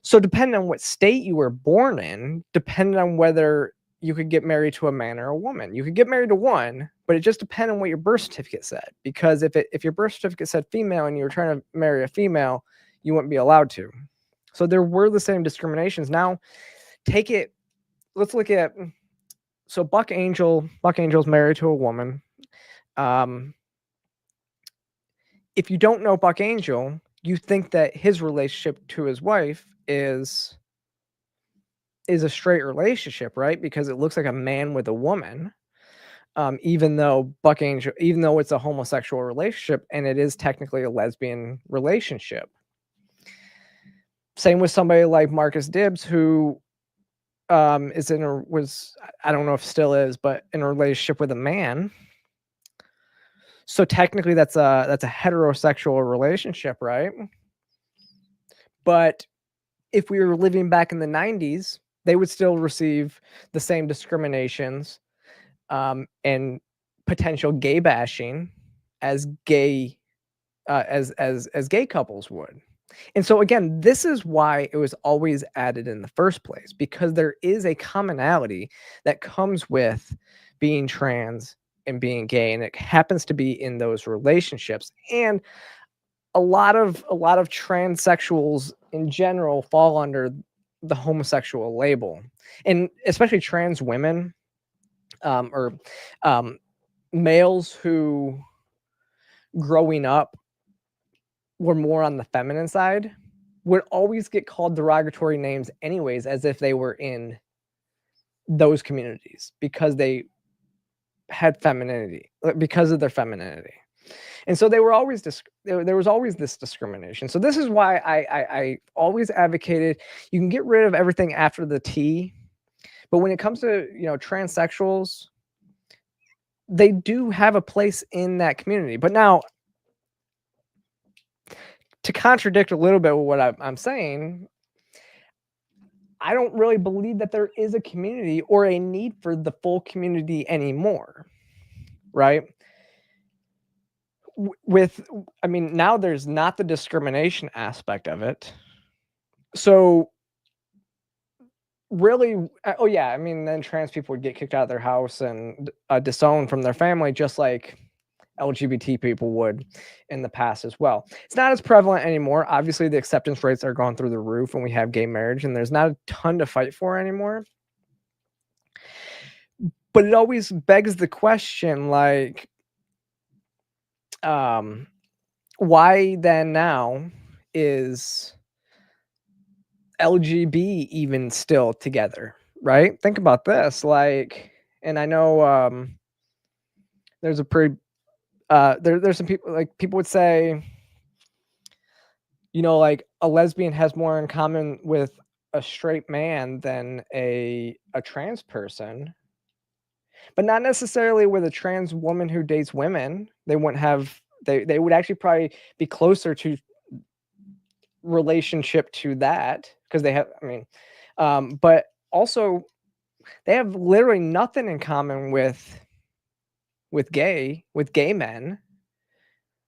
So depending on what state you were born in, depending on whether you could get married to a man or a woman. You could get married to one, but it just depended on what your birth certificate said. Because if your birth certificate said female and you were trying to marry a female, you wouldn't be allowed to. So there were the same discriminations. Now, let's look at, so Buck Angel's married to a woman. If you don't know Buck Angel, you think that his relationship to his wife is a straight relationship, right? Because it looks like a man with a woman, even though it's a homosexual relationship and it is technically a lesbian relationship. Same with somebody like Marcus Dibbs, who I don't know if still is, but in a relationship with a man. So technically that's a heterosexual relationship, right? But if we were living back in the 90s, they would still receive the same discriminations and potential gay bashing as gay couples would. And so again, this is why it was always added in the first place, because there is a commonality that comes with being trans and being gay, and it happens to be in those relationships. And a lot of transsexuals in general fall under the homosexual label, and especially trans women or males who growing up were more on the feminine side would always get called derogatory names anyways, as if they were in those communities because they had femininity, because of their femininity. And so they were always there was always this discrimination. So this is why I always advocated you can get rid of everything after the T, but when it comes to transsexuals, they do have a place in that community. But now, to contradict a little bit with what I'm saying, I don't really believe that there is a community or a need for the full community anymore, right? Now there's not the discrimination aspect of it. So really, then trans people would get kicked out of their house and disowned from their family, just like LGBT people would in the past as well. It's not as prevalent anymore. Obviously, the acceptance rates are going through the roof when we have gay marriage, and there's not a ton to fight for anymore. But it always begs the question, like, why then now is LGB even still together, right? Think about this, like, and I know there's a pretty there's some people, like, people would say, you know, like a lesbian has more in common with a straight man than a trans person, but not necessarily with a trans woman who dates women. They wouldn't have, they would actually probably be closer to relationship to that, because they have, I mean, but also they have literally nothing in common with gay men,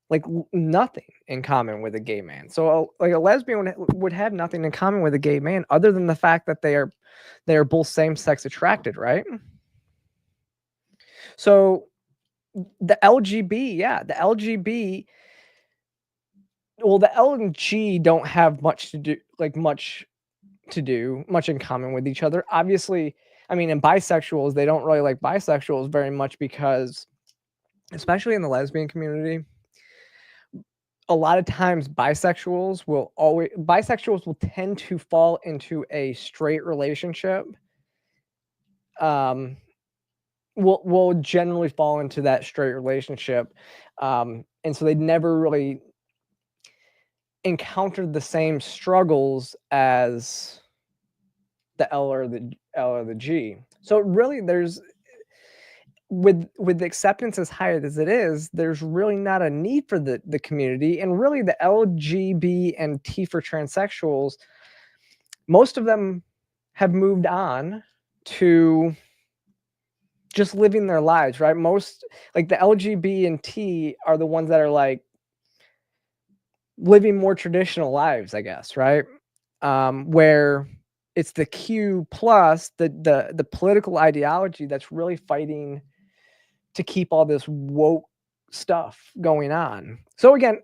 like nothing in common with a gay man. So like a lesbian would have nothing in common with a gay man other than the fact that they are both same-sex attracted, right? So the LGB, the LGB, well, the L and G don't have much in common with each other. Obviously, I mean, in bisexuals, they don't really like bisexuals very much because, especially in the lesbian community, a lot of times bisexuals will tend to fall into a straight relationship. Will generally fall into that straight relationship. And so they never really encountered the same struggles as the L or the G. So really, there's, with the acceptance as high as it is, there's really not a need for the community. And really, the LGB and T for transsexuals, most of them have moved on to just living their lives, right? Most, like the LGB and T are the ones that are like living more traditional lives, I guess, right? Where it's the Q plus the political ideology that's really fighting to keep all this woke stuff going on. So again,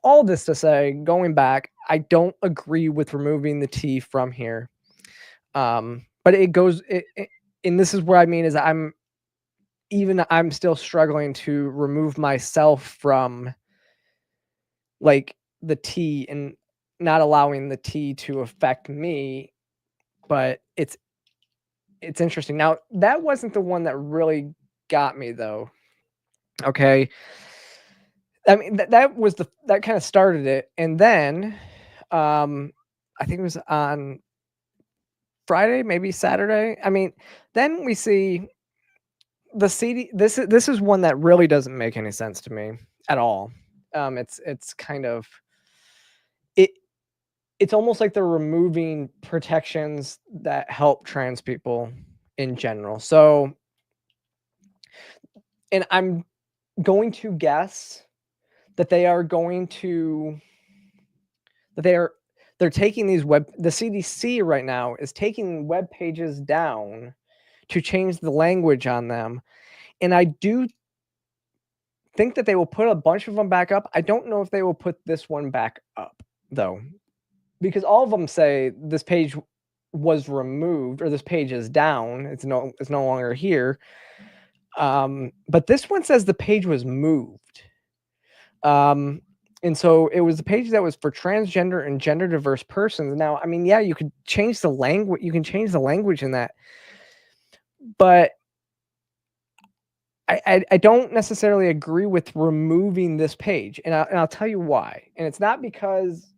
all this to say, going back, I don't agree with removing the T from here. But it goes, and this is where I mean is I'm still struggling to remove myself from like the T and not allowing the T to affect me. But it's interesting. Now, that wasn't the one that really got me though. Okay. I mean, that kind of started it. And then I think it was on Friday, maybe Saturday. I mean, then we see the CD. This is one that really doesn't make any sense to me at all. It's kind of it's almost like they're removing protections that help trans people in general. So, and I'm going to guess that they're taking these the CDC right now is taking web pages down to change the language on them. And I do think that they will put a bunch of them back up. I don't know if they will put this one back up though, because all of them say this page was removed or this page is down. It's no longer here. But this one says the page was moved. And so it was the page that was for transgender and gender diverse persons. Now, I mean, yeah, you could change the language. You can change the language in that, but I don't necessarily agree with removing this page, and I'll tell you why. And it's not because,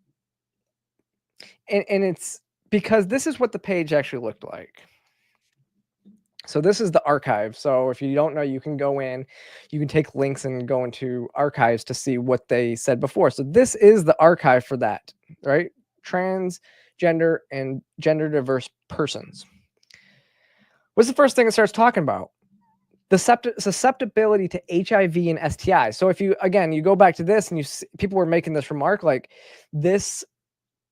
and it's because this is what the page actually looked like. So this is the archive. So if you don't know, you can go in, you can take links and go into archives to see what they said before. So this is the archive for that, right? Transgender and gender diverse persons. What's the first thing it starts talking about? The susceptibility to HIV and STIs. So if you go back to this and people were making this remark like this,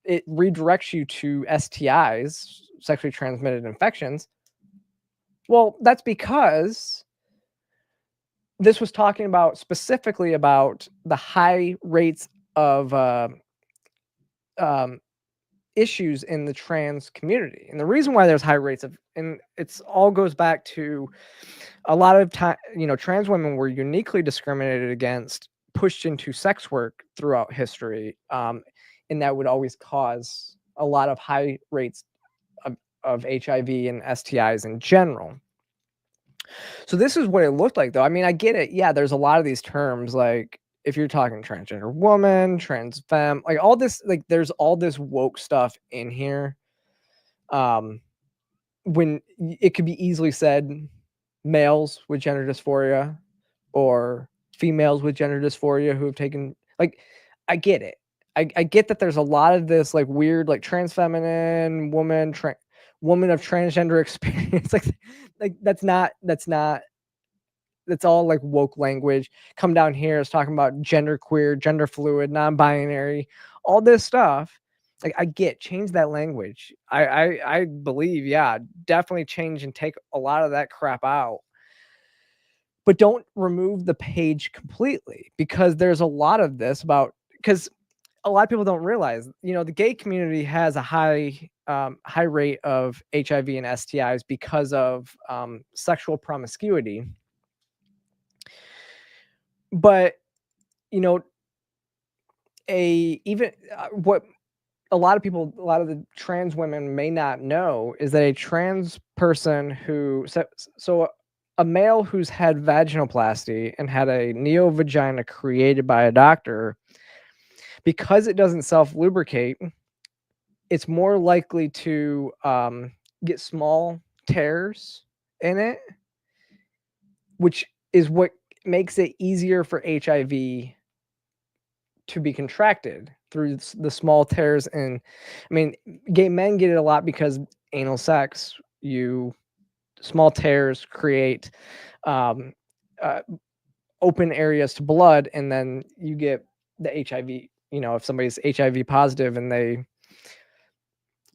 it redirects you to STIs, sexually transmitted infections. Well, that's because this was talking about specifically about the high rates of issues in the trans community. And the reason why there's high rates of, and it's all goes back to a lot of time, trans women were uniquely discriminated against, pushed into sex work throughout history. And that would always cause a lot of high rates of HIV and STIs in general. So this is what it looked like, though. I mean, I get it. Yeah, there's a lot of these terms, like if you're talking transgender woman, trans femme, like all this, like there's all this woke stuff in here. When it could be easily said males with gender dysphoria or females with gender dysphoria who have taken, like, I get it. I get that there's a lot of this like weird, like trans feminine woman, woman of transgender experience. like that's all like woke language. Come down here is talking about gender queer, gender fluid, non-binary, all this stuff. Like I get, change that language. I believe, yeah, definitely change and take a lot of that crap out. But don't remove the page completely, because there's a lot of this about, because a lot of people don't realize, the gay community has a high rate of HIV and STIs because of sexual promiscuity. But what a lot of the trans women may not know is that a trans person who a male who's had vaginoplasty and had a neo-vagina created by a doctor, because it doesn't self-lubricate, it's more likely to get small tears in it, which is what makes it easier for HIV to be contracted through the small tears. And I mean, gay men get it a lot because anal sex, small tears create open areas to blood, and then you get the HIV. If somebody's HIV positive and they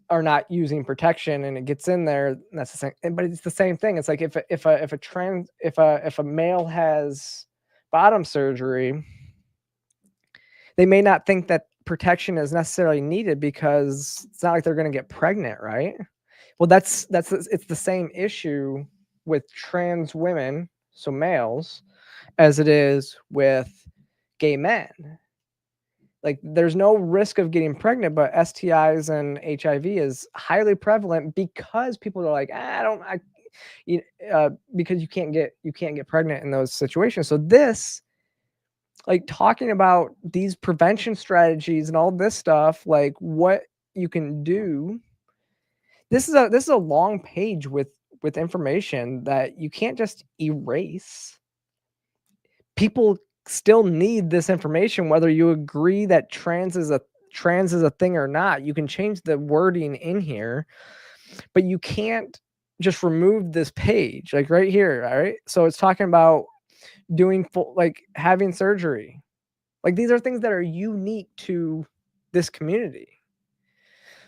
are not using protection and it gets in there, that's the same. But it's the same thing. It's like if a male has bottom surgery, they may not think that protection is necessarily needed because it's not like they're going to get pregnant, right? Well, it's the same issue with trans women, so males, as it is with gay men. Like there's no risk of getting pregnant, but STIs and HIV is highly prevalent because people are like, because you can't get pregnant in those situations. So this, like talking about these prevention strategies and all this stuff, like what you can do. This is a long page with information that you can't just erase. People still need this information, whether you agree that trans is a thing or not. You can change the wording in here, but you can't just remove this page, like right here. All right. So it's talking about doing having surgery. Like these are things that are unique to this community.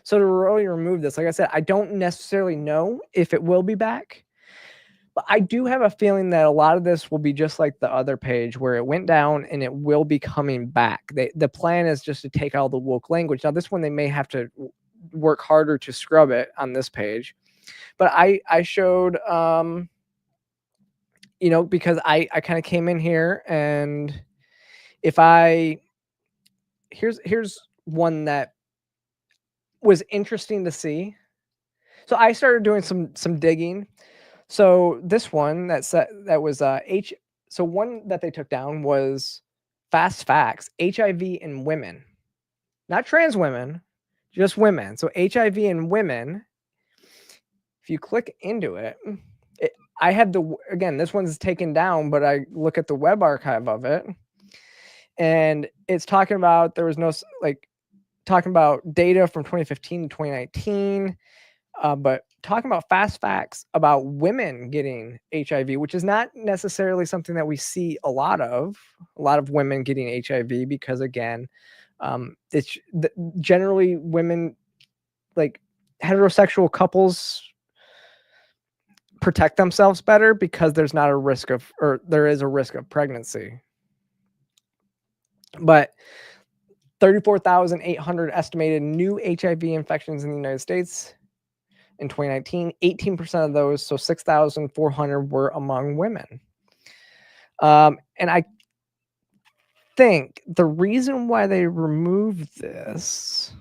So to really remove this, like I said, I don't necessarily know if it will be back, but I do have a feeling that a lot of this will be just like the other page where it went down, and it will be coming back. The plan is just to take all the woke language. Now this one, they may have to work harder to scrub it on this page, but I showed, because I kind of came in here, and here's one that was interesting to see. So I started doing some digging. So this one that was so one that they took down was fast facts, HIV in women, not trans women, just women. So HIV in women, if you click into it, I have again, this one's taken down, but I look at the web archive of it, and it's talking about, there was no talking about data from 2015 to 2019, but talking about fast facts about women getting HIV, which is not necessarily something that we see a lot of women getting HIV, because again, it's generally women, like heterosexual couples protect themselves better because there is a risk of pregnancy. But 34,800 estimated new HIV infections in the United States in 2019. 18% of those, so 6,400, were among women. And I think the reason why they removed this,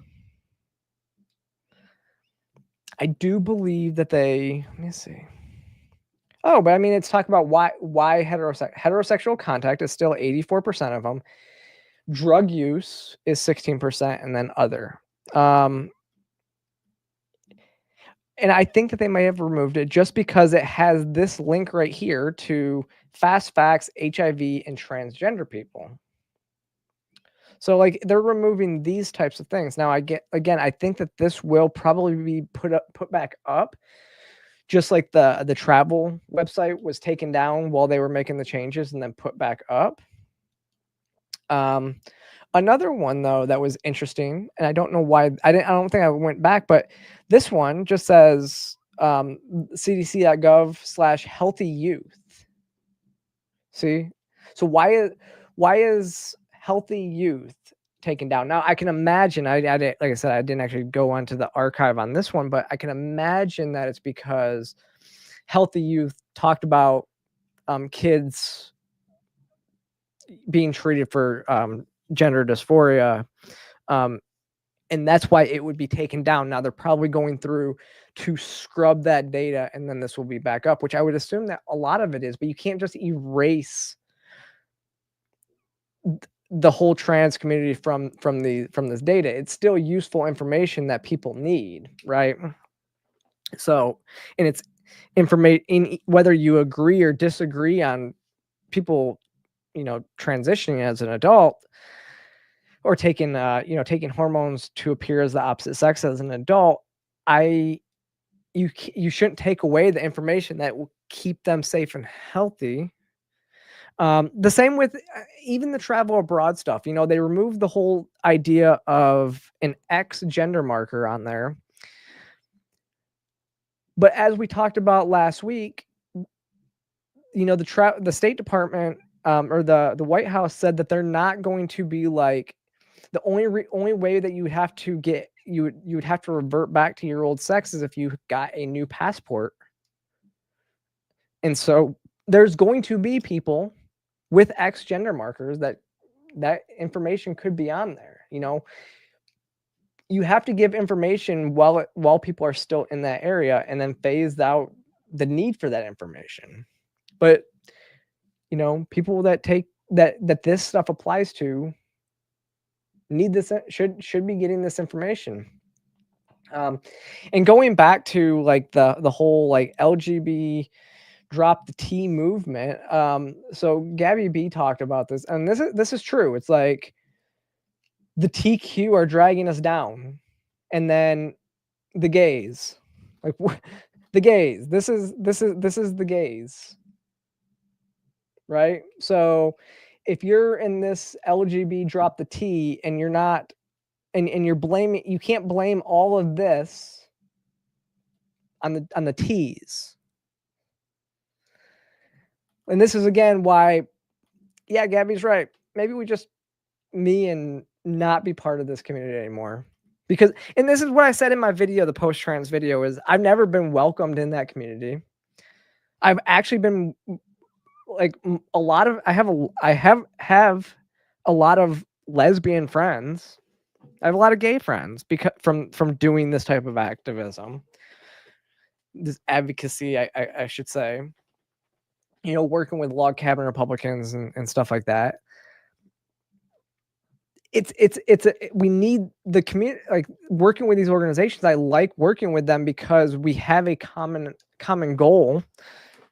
I do believe that they, let me see. Oh, but I mean, it's talking about why heterosexual contact is still 84% of them. Drug use is 16%, and then other. And I think that they may have removed it just because it has this link right here to fast facts, HIV, and transgender people. So like they're removing these types of things. Now I think that this will probably be put back up, just like the travel website was taken down while they were making the changes and then put back up. Another one though that was interesting, and I don't know why I don't think I went back, but this one just says cdc.gov/healthy youth. See, so why is healthy youth taken down? Now I can imagine, like I said, I didn't actually go onto the archive on this one, but I can imagine that it's because healthy youth talked about kids being treated for gender dysphoria, and that's why it would be taken down. Now they're probably going through to scrub that data, and then this will be back up, which I would assume that a lot of it is, but you can't just erase the whole trans community from this data. It's still useful information that people need, right? So, and it's information, whether you agree or disagree on people, transitioning as an adult or taking hormones to appear as the opposite sex as an adult, you shouldn't take away the information that will keep them safe and healthy. The same with even the travel abroad stuff. They removed the whole idea of an X gender marker on there. But as we talked about last week, the State Department or the White House said that they're not going to be like, the only way that you would have to revert back to your old sex is if you got a new passport. And so there's going to be people with X gender markers that information could be on there. You have to give information while people are still in that area, and then phase out the need for that information. But people that take that this stuff applies to need this, should be getting this information. And going back to like the whole like LGBT drop the T movement. So Gabby B talked about this, and this is true. It's like the TQ are dragging us down, and then the gays, like the gays. This is the gays, right? So if you're in this LGBT drop the T and you're not, and you're blaming, you can't blame all of this on the T's. And this is again why, yeah, Gabby's right. Maybe we just and not be part of this community anymore. Because, and this is what I said in my video, the post-trans video, is I've never been welcomed in that community. I've actually been like I have a lot of lesbian friends. I have a lot of gay friends because from doing this type of activism, this advocacy, I should say, working with log cabin Republicans and stuff like that. We need the community, like working with these organizations. I like working with them because we have a common goal.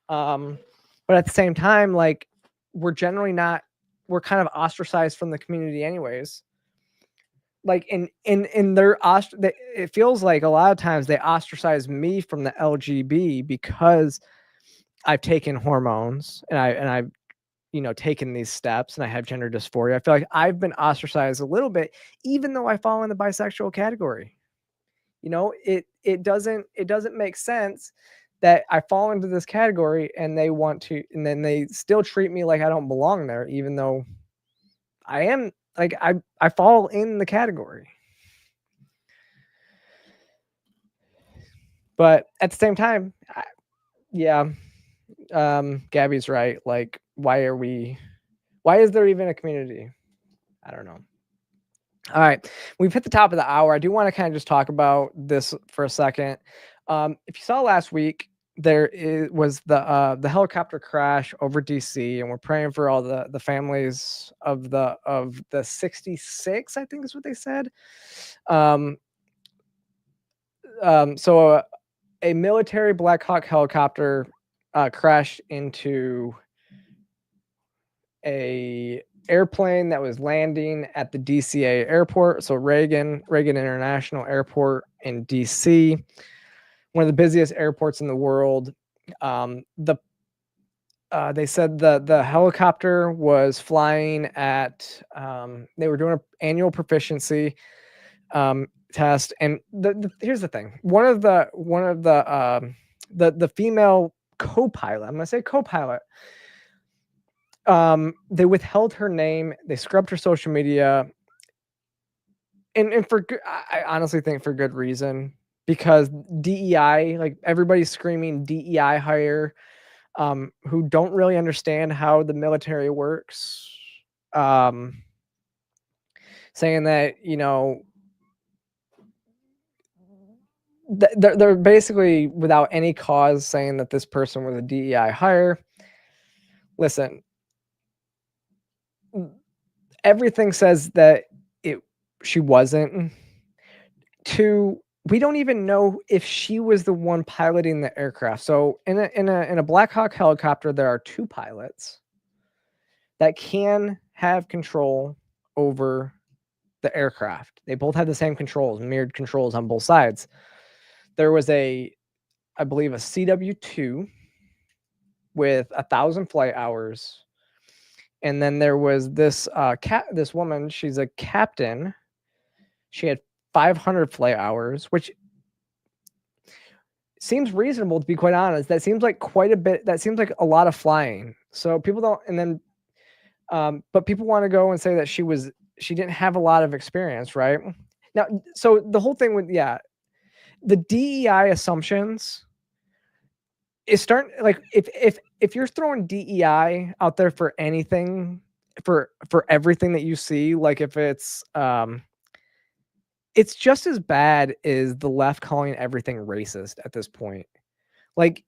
But at the same time, like we're kind of ostracized from the community anyways. Like in their it feels like a lot of times they ostracize me from the LGB because I've taken hormones and I've taken these steps and I have gender dysphoria. I feel like I've been ostracized a little bit, even though I fall in the bisexual category. It doesn't make sense that I fall into this category and they want to, and then they still treat me like I don't belong there, even though I am, like, I fall in the category. But at the same time, Gabby's right. Like, why is there even a community? I don't know. All right, we've hit the top of the hour. I do want to kind of just talk about this for a second. If you saw last week, was the helicopter crash over DC, and we're praying for all the families of the 66, I think is what they said. So a military Black Hawk helicopter crashed into a airplane that was landing at the DCA airport, so Reagan International Airport in DC, one of the busiest airports in the world. They said the helicopter was flying at they were doing an annual proficiency test, and here's the thing: one of the female co-pilot, I'm gonna say co-pilot, they withheld her name, they scrubbed her social media, and I honestly think for good reason, because DEI, like, everybody's screaming DEI hire, who don't really understand how the military works, saying that, you know, they're basically without any cause saying that this person was a DEI hire. Listen, everything says that she wasn't. We don't even know if she was the one piloting the aircraft. So in a Black Hawk helicopter, there are two pilots that can have control over the aircraft. They both have the same controls, mirrored controls on both sides. There was I believe a CW2 with 1,000 flight hours. And then there was this this woman, she's a captain. She had 500 flight hours, which seems reasonable, to be quite honest. That seems like quite a bit. That seems like a lot of flying. So people don't, and then, but people want to go and say that she didn't have a lot of experience, right? Now, so the whole thing with, the DEI assumptions is starting, like, if you're throwing DEI out there for anything, for everything that you see, like, if it's just as bad as the left calling everything racist at this point. Like,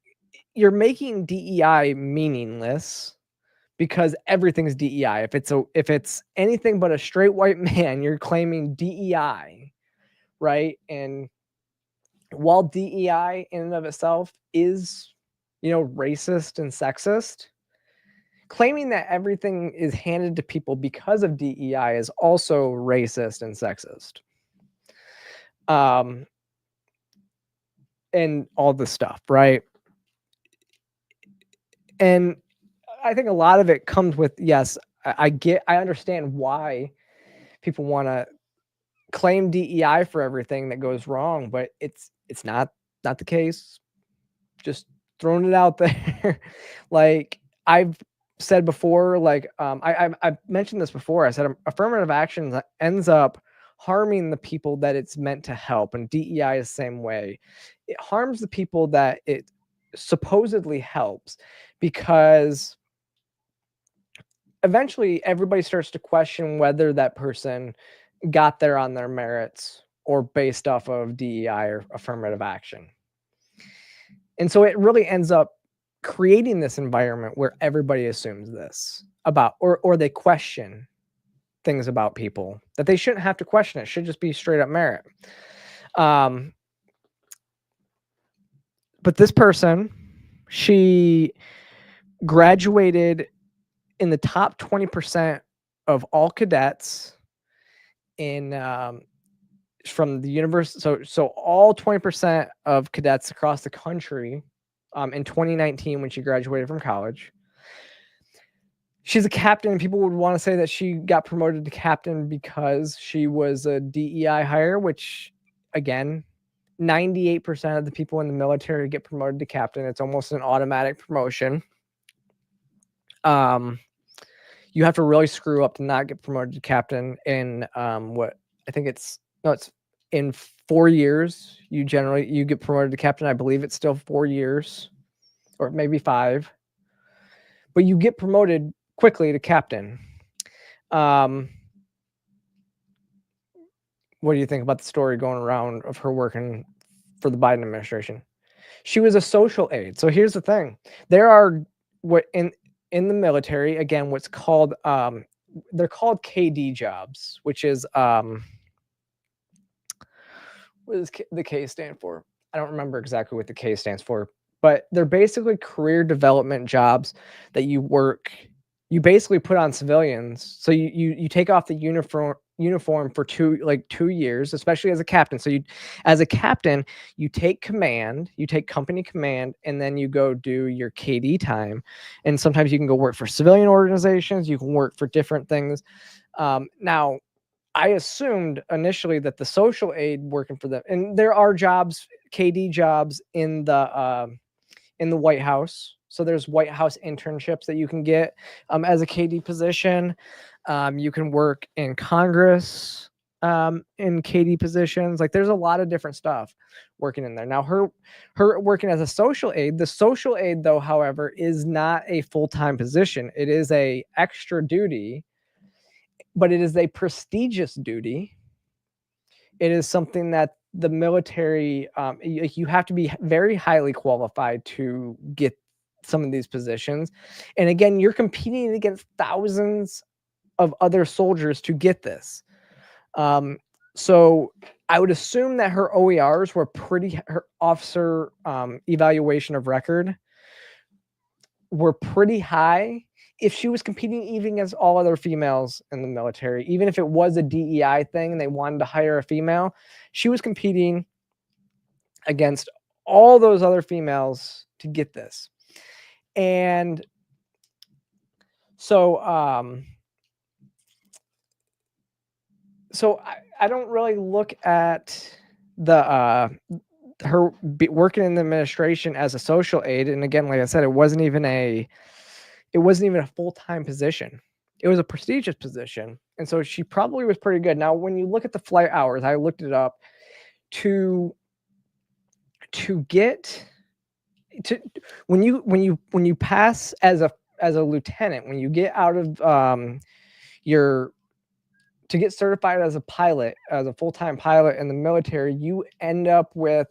you're making DEI meaningless because everything's DEI. If it's anything but a straight white man, you're claiming DEI, right? And while DEI in and of itself is, racist and sexist, claiming that everything is handed to people because of DEI is also racist and sexist. And all this stuff, right? And I think a lot of it comes with, yes, I understand why people want to claim DEI for everything that goes wrong, but it's not the case. Just throwing it out there. Like I've said before, like I've mentioned this before. I said affirmative action ends up harming the people that it's meant to help, and DEI is the same way. It harms the people that it supposedly helps, because eventually everybody starts to question whether that person got there on their merits or based off of DEI or affirmative action. And so it really ends up creating this environment where everybody assumes this about, or they question things about people that they shouldn't have to question. It should just be straight up merit. But this person, she graduated in the top 20% of all cadets in from the university. So all 20% of cadets across the country in 2019 when she graduated from college. She's a captain. People would want to say that she got promoted to captain because she was a DEI hire, which, again, 98% of the people in the military get promoted to captain. It's almost an automatic promotion. You have to really screw up to not get promoted to captain in what I think it's in 4 years. You get promoted to captain. I believe it's still 4 years, or maybe 5. But you get promoted quickly to captain. What do you think about the story going around of her working for the Biden administration? She was a social aide. So here's the thing: there are what in the military, again, what's called they're called KD jobs, which is what does the K stand for? I don't remember exactly what the K stands for, but they're basically career development jobs that you basically put on civilians. So you take off the uniform for 2 years, especially as a captain. So as a captain, you take company command, and then you go do your KD time. And sometimes you can go work for civilian organizations. You can work for different things. Now, I assumed initially that the social aide working for them, and there are jobs, KD jobs in the White House. So there's White House internships that you can get as a KD position. You can work in Congress in KD positions. Like, there's a lot of different stuff working in there. Now, her working as a social aide, the social aide, though, however, is not a full-time position. It is a extra duty, but it is a prestigious duty. It is something that the military, you have to be very highly qualified to get some of these positions. And again, you're competing against thousands of other soldiers to get this. So I would assume that her OERs were her officer evaluation of record were pretty high. If she was competing even against all other females in the military, even if it was a DEI thing and they wanted to hire a female, she was competing against all those other females to get this. And so, I don't really look at her working in the administration as a social aide. And again, like I said, it wasn't even a full-time position. It was a prestigious position. And so she probably was pretty good. Now, when you look at the flight hours, I looked it up to get to when you pass as a lieutenant, when you get out of to get certified as a pilot, as a full-time pilot in the military, you end up with,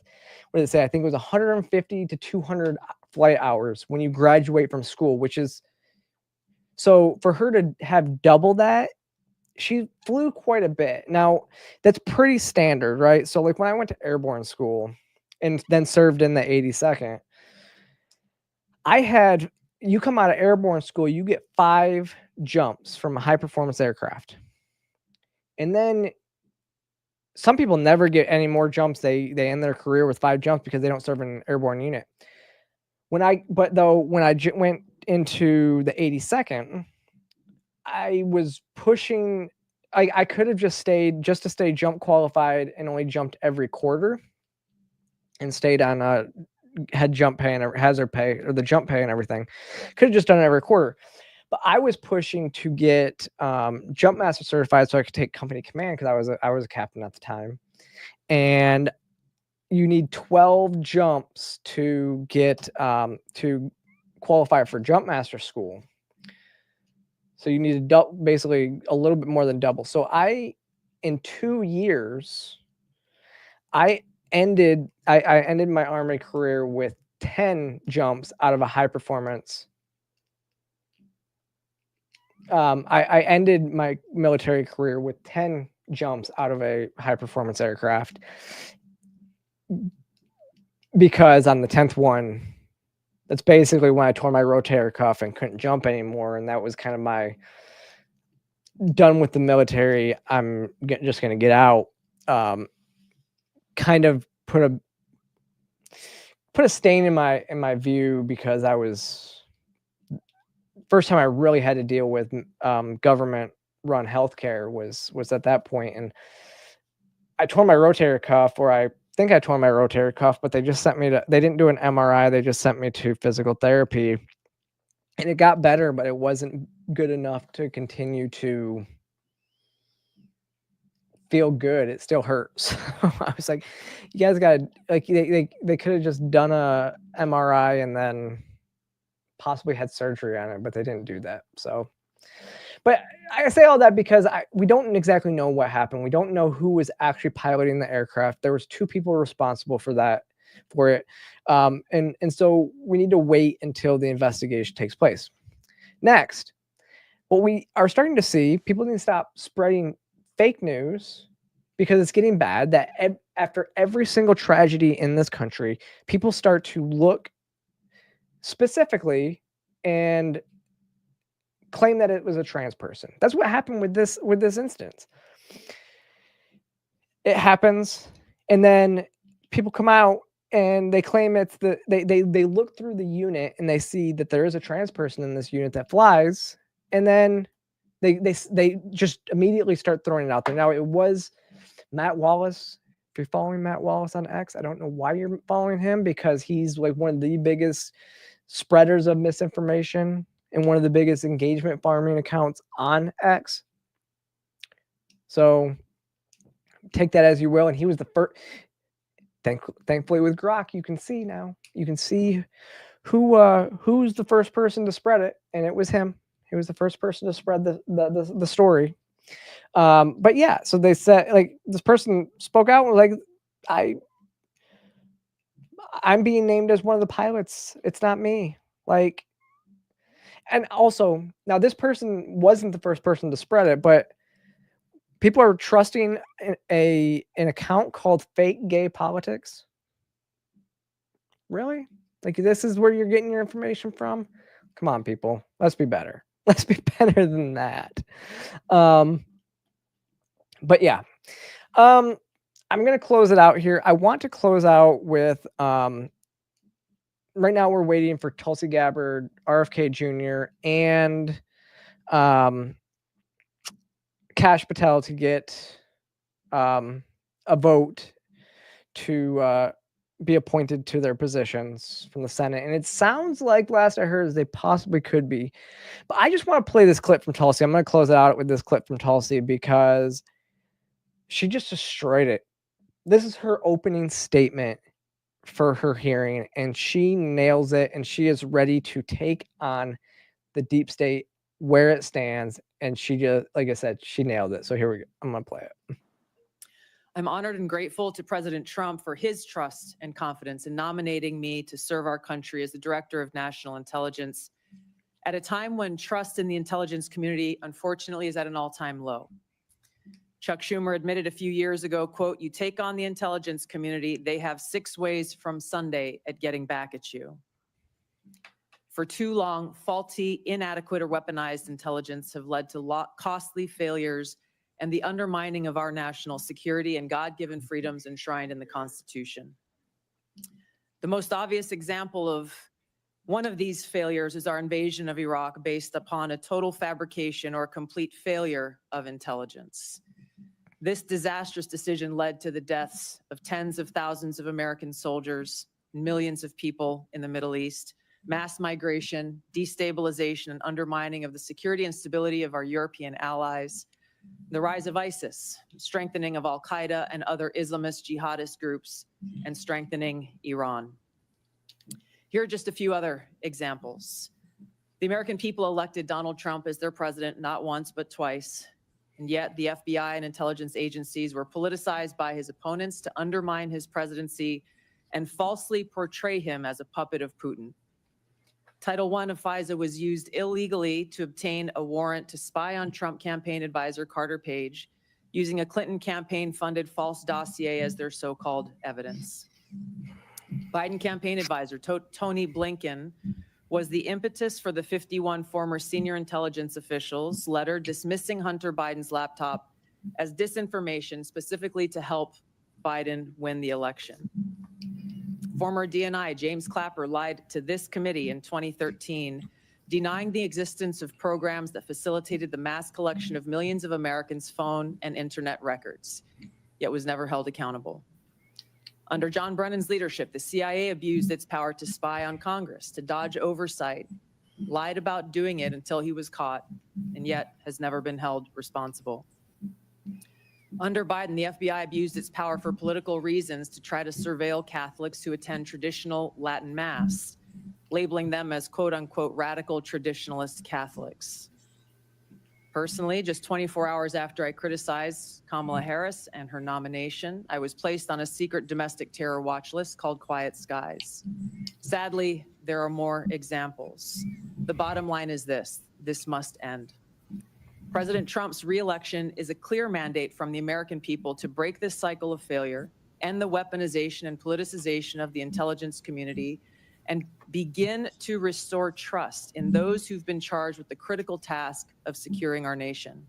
what did it say? I think it was 150 to 200 flight hours when you graduate from school, which is, so for her to have double that, she flew quite a bit. Now, that's pretty standard, right? So like when I went to airborne school and then served in the 82nd, you come out of airborne school, you get 5 jumps from a high performance aircraft. And then some people never get any more jumps. They end their career with 5 jumps because they don't serve in an airborne unit. When I went into the 82nd, I was pushing. I could have just stayed to stay jump qualified and only jumped every quarter and stayed on had jump pay and hazard pay, or the jump pay and everything. Could have just done it every quarter. But I was pushing to get jump master certified so I could take company command, because I was a captain at the time. And you need 12 jumps to get to qualify for jump master school. So you need to basically a little bit more than double. So in 2 years, I ended my Army career with 10 jumps out of a high performance. I ended my military career with 10 jumps out of a high performance aircraft, because on the 10th one, that's basically when I tore my rotator cuff and couldn't jump anymore. And that was kind of my done with the military. I'm just going to get out. Kind of put a stain in my view, because I was first time I really had to deal with government run healthcare was at that point. And I tore my rotator cuff, or I think I tore my rotator cuff, but they didn't do an MRI. They just sent me to physical therapy, and it got better, but it wasn't good enough to continue to feel good. It still hurts. I was like, you guys gotta, like, they could have just done a MRI and then possibly had surgery on it, but they didn't do that. So, but I say all that because we don't exactly know what happened. We don't know who was actually piloting the aircraft. There was 2 people responsible for it. And so we need to wait until the investigation takes place. Next, what we are starting to see, people need to stop spreading fake news because it's getting bad that after every single tragedy in this country, people start to look specifically and claim that it was a trans person. That's what happened with this instance. It happens, and then people come out and they claim it's they look through the unit and they see that there is a trans person in this unit that flies, and then they just immediately start throwing it out there. Now, it was Matt Wallace. If you're following Matt Wallace on X, I don't know why you're following him, because he's like one of the biggest spreaders of misinformation and one of the biggest engagement farming accounts on X. So take that as you will. And he was the first. Thankfully, with Grok, you can see now. You can see who's the first person to spread it, and it was him. He was the first person to spread the story. But yeah, so they said, like, this person spoke out and was like, I'm being named as one of the pilots. It's not me. Like, and also, now this person wasn't the first person to spread it, but people are trusting an account called Fake Gay Politics. Really? Like, this is where you're getting your information from? Come on, people. Let's be better. Let's be better than that. But yeah. I'm going to close it out here. I want to close out with, right now we're waiting for Tulsi Gabbard, RFK Jr., and Kash Patel to get a vote to be appointed to their positions from the Senate. And it sounds like, last I heard, is they possibly could be. But I just want to play this clip from Tulsi. I'm going to close it out with this clip from Tulsi because she just destroyed it. This is her opening statement for her hearing, and she nails it, and she is ready to take on the deep state where it stands. And she just, like I said, she nailed it. So here we go. I'm going to play it. I'm honored and grateful to President Trump for his trust and confidence in nominating me to serve our country as the Director of National Intelligence at a time when trust in the intelligence community, unfortunately, is at an all-time low. Chuck Schumer admitted a few years ago, quote, "You take on the intelligence community, they have 6 ways from Sunday at getting back at you." For too long, faulty, inadequate, or weaponized intelligence have led to costly failures and the undermining of our national security and God-given freedoms enshrined in the Constitution. The most obvious example of one of these failures is our invasion of Iraq, based upon a total fabrication or complete failure of intelligence. This disastrous decision led to the deaths of tens of thousands of American soldiers, millions of people in the Middle East, mass migration, destabilization, and undermining of the security and stability of our European allies, the rise of ISIS, strengthening of Al-Qaeda and other Islamist jihadist groups, and strengthening Iran. Here are just a few other examples. The American people elected Donald Trump as their president not once but twice, and yet the FBI and intelligence agencies were politicized by his opponents to undermine his presidency and falsely portray him as a puppet of Putin. Title I of FISA was used illegally to obtain a warrant to spy on Trump campaign advisor Carter Page, using a Clinton campaign-funded false dossier as their so-called evidence. Biden campaign advisor Tony Blinken was the impetus for the 51 former senior intelligence officials' letter dismissing Hunter Biden's laptop as disinformation, specifically to help Biden win the election. Former DNI James Clapper lied to this committee in 2013, denying the existence of programs that facilitated the mass collection of millions of Americans' phone and internet records, yet was never held accountable. Under John Brennan's leadership, the CIA abused its power to spy on Congress, to dodge oversight, lied about doing it until he was caught, and yet has never been held responsible. Under Biden, the FBI abused its power for political reasons to try to surveil Catholics who attend traditional Latin Mass, labeling them as quote unquote radical traditionalist Catholics. Personally, just 24 hours after I criticized Kamala Harris and her nomination, I was placed on a secret domestic terror watch list called Quiet Skies. Sadly, there are more examples. The bottom line is this must end. President Trump's re-election is a clear mandate from the American people to break this cycle of failure, end the weaponization and politicization of the intelligence community, and begin to restore trust in those who've been charged with the critical task of securing our nation.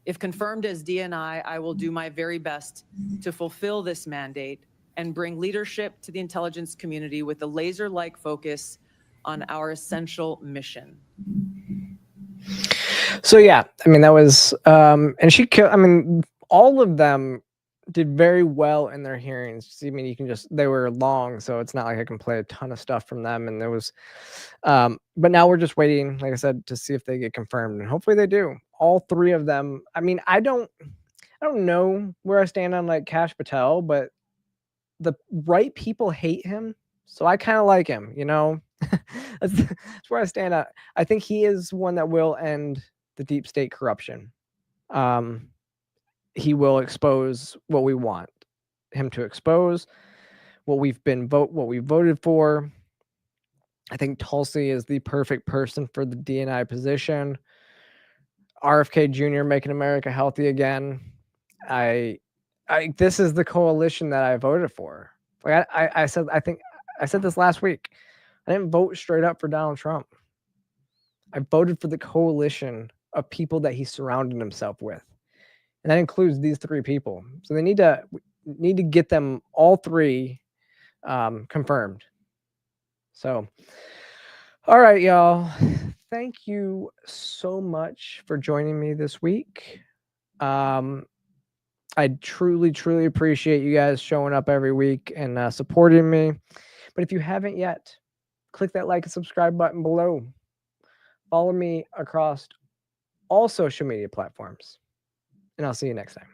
If confirmed as DNI, I will do my very best to fulfill this mandate and bring leadership to the intelligence community with a laser-like focus on our essential mission. So yeah, I mean, that was, and she killed, I mean, all of them did very well in their hearings. I mean, you can just, they were long, so it's not like I can play a ton of stuff from them. And there was, but now we're just waiting, like I said, to see if they get confirmed, and hopefully they do. All three of them. I mean, I don't know where I stand on like Kash Patel, but the right people hate him, so I kind of like him, you know. that's where I stand at. I think he is one that will end the deep state corruption. He will expose what we want him to expose, what we voted for. I think Tulsi is the perfect person for the DNI position. RFK Jr. making America healthy again. This is the coalition that I voted for. Like I said, I think I said this last week. I didn't vote straight up for Donald Trump. I voted for the coalition of people that he surrounded himself with. And that includes these three people. So they need to get them all three confirmed. So, all right, y'all. Thank you so much for joining me this week. I truly, truly appreciate you guys showing up every week and supporting me. But if you haven't yet, click that like and subscribe button below. Follow me across all social media platforms. And I'll see you next time.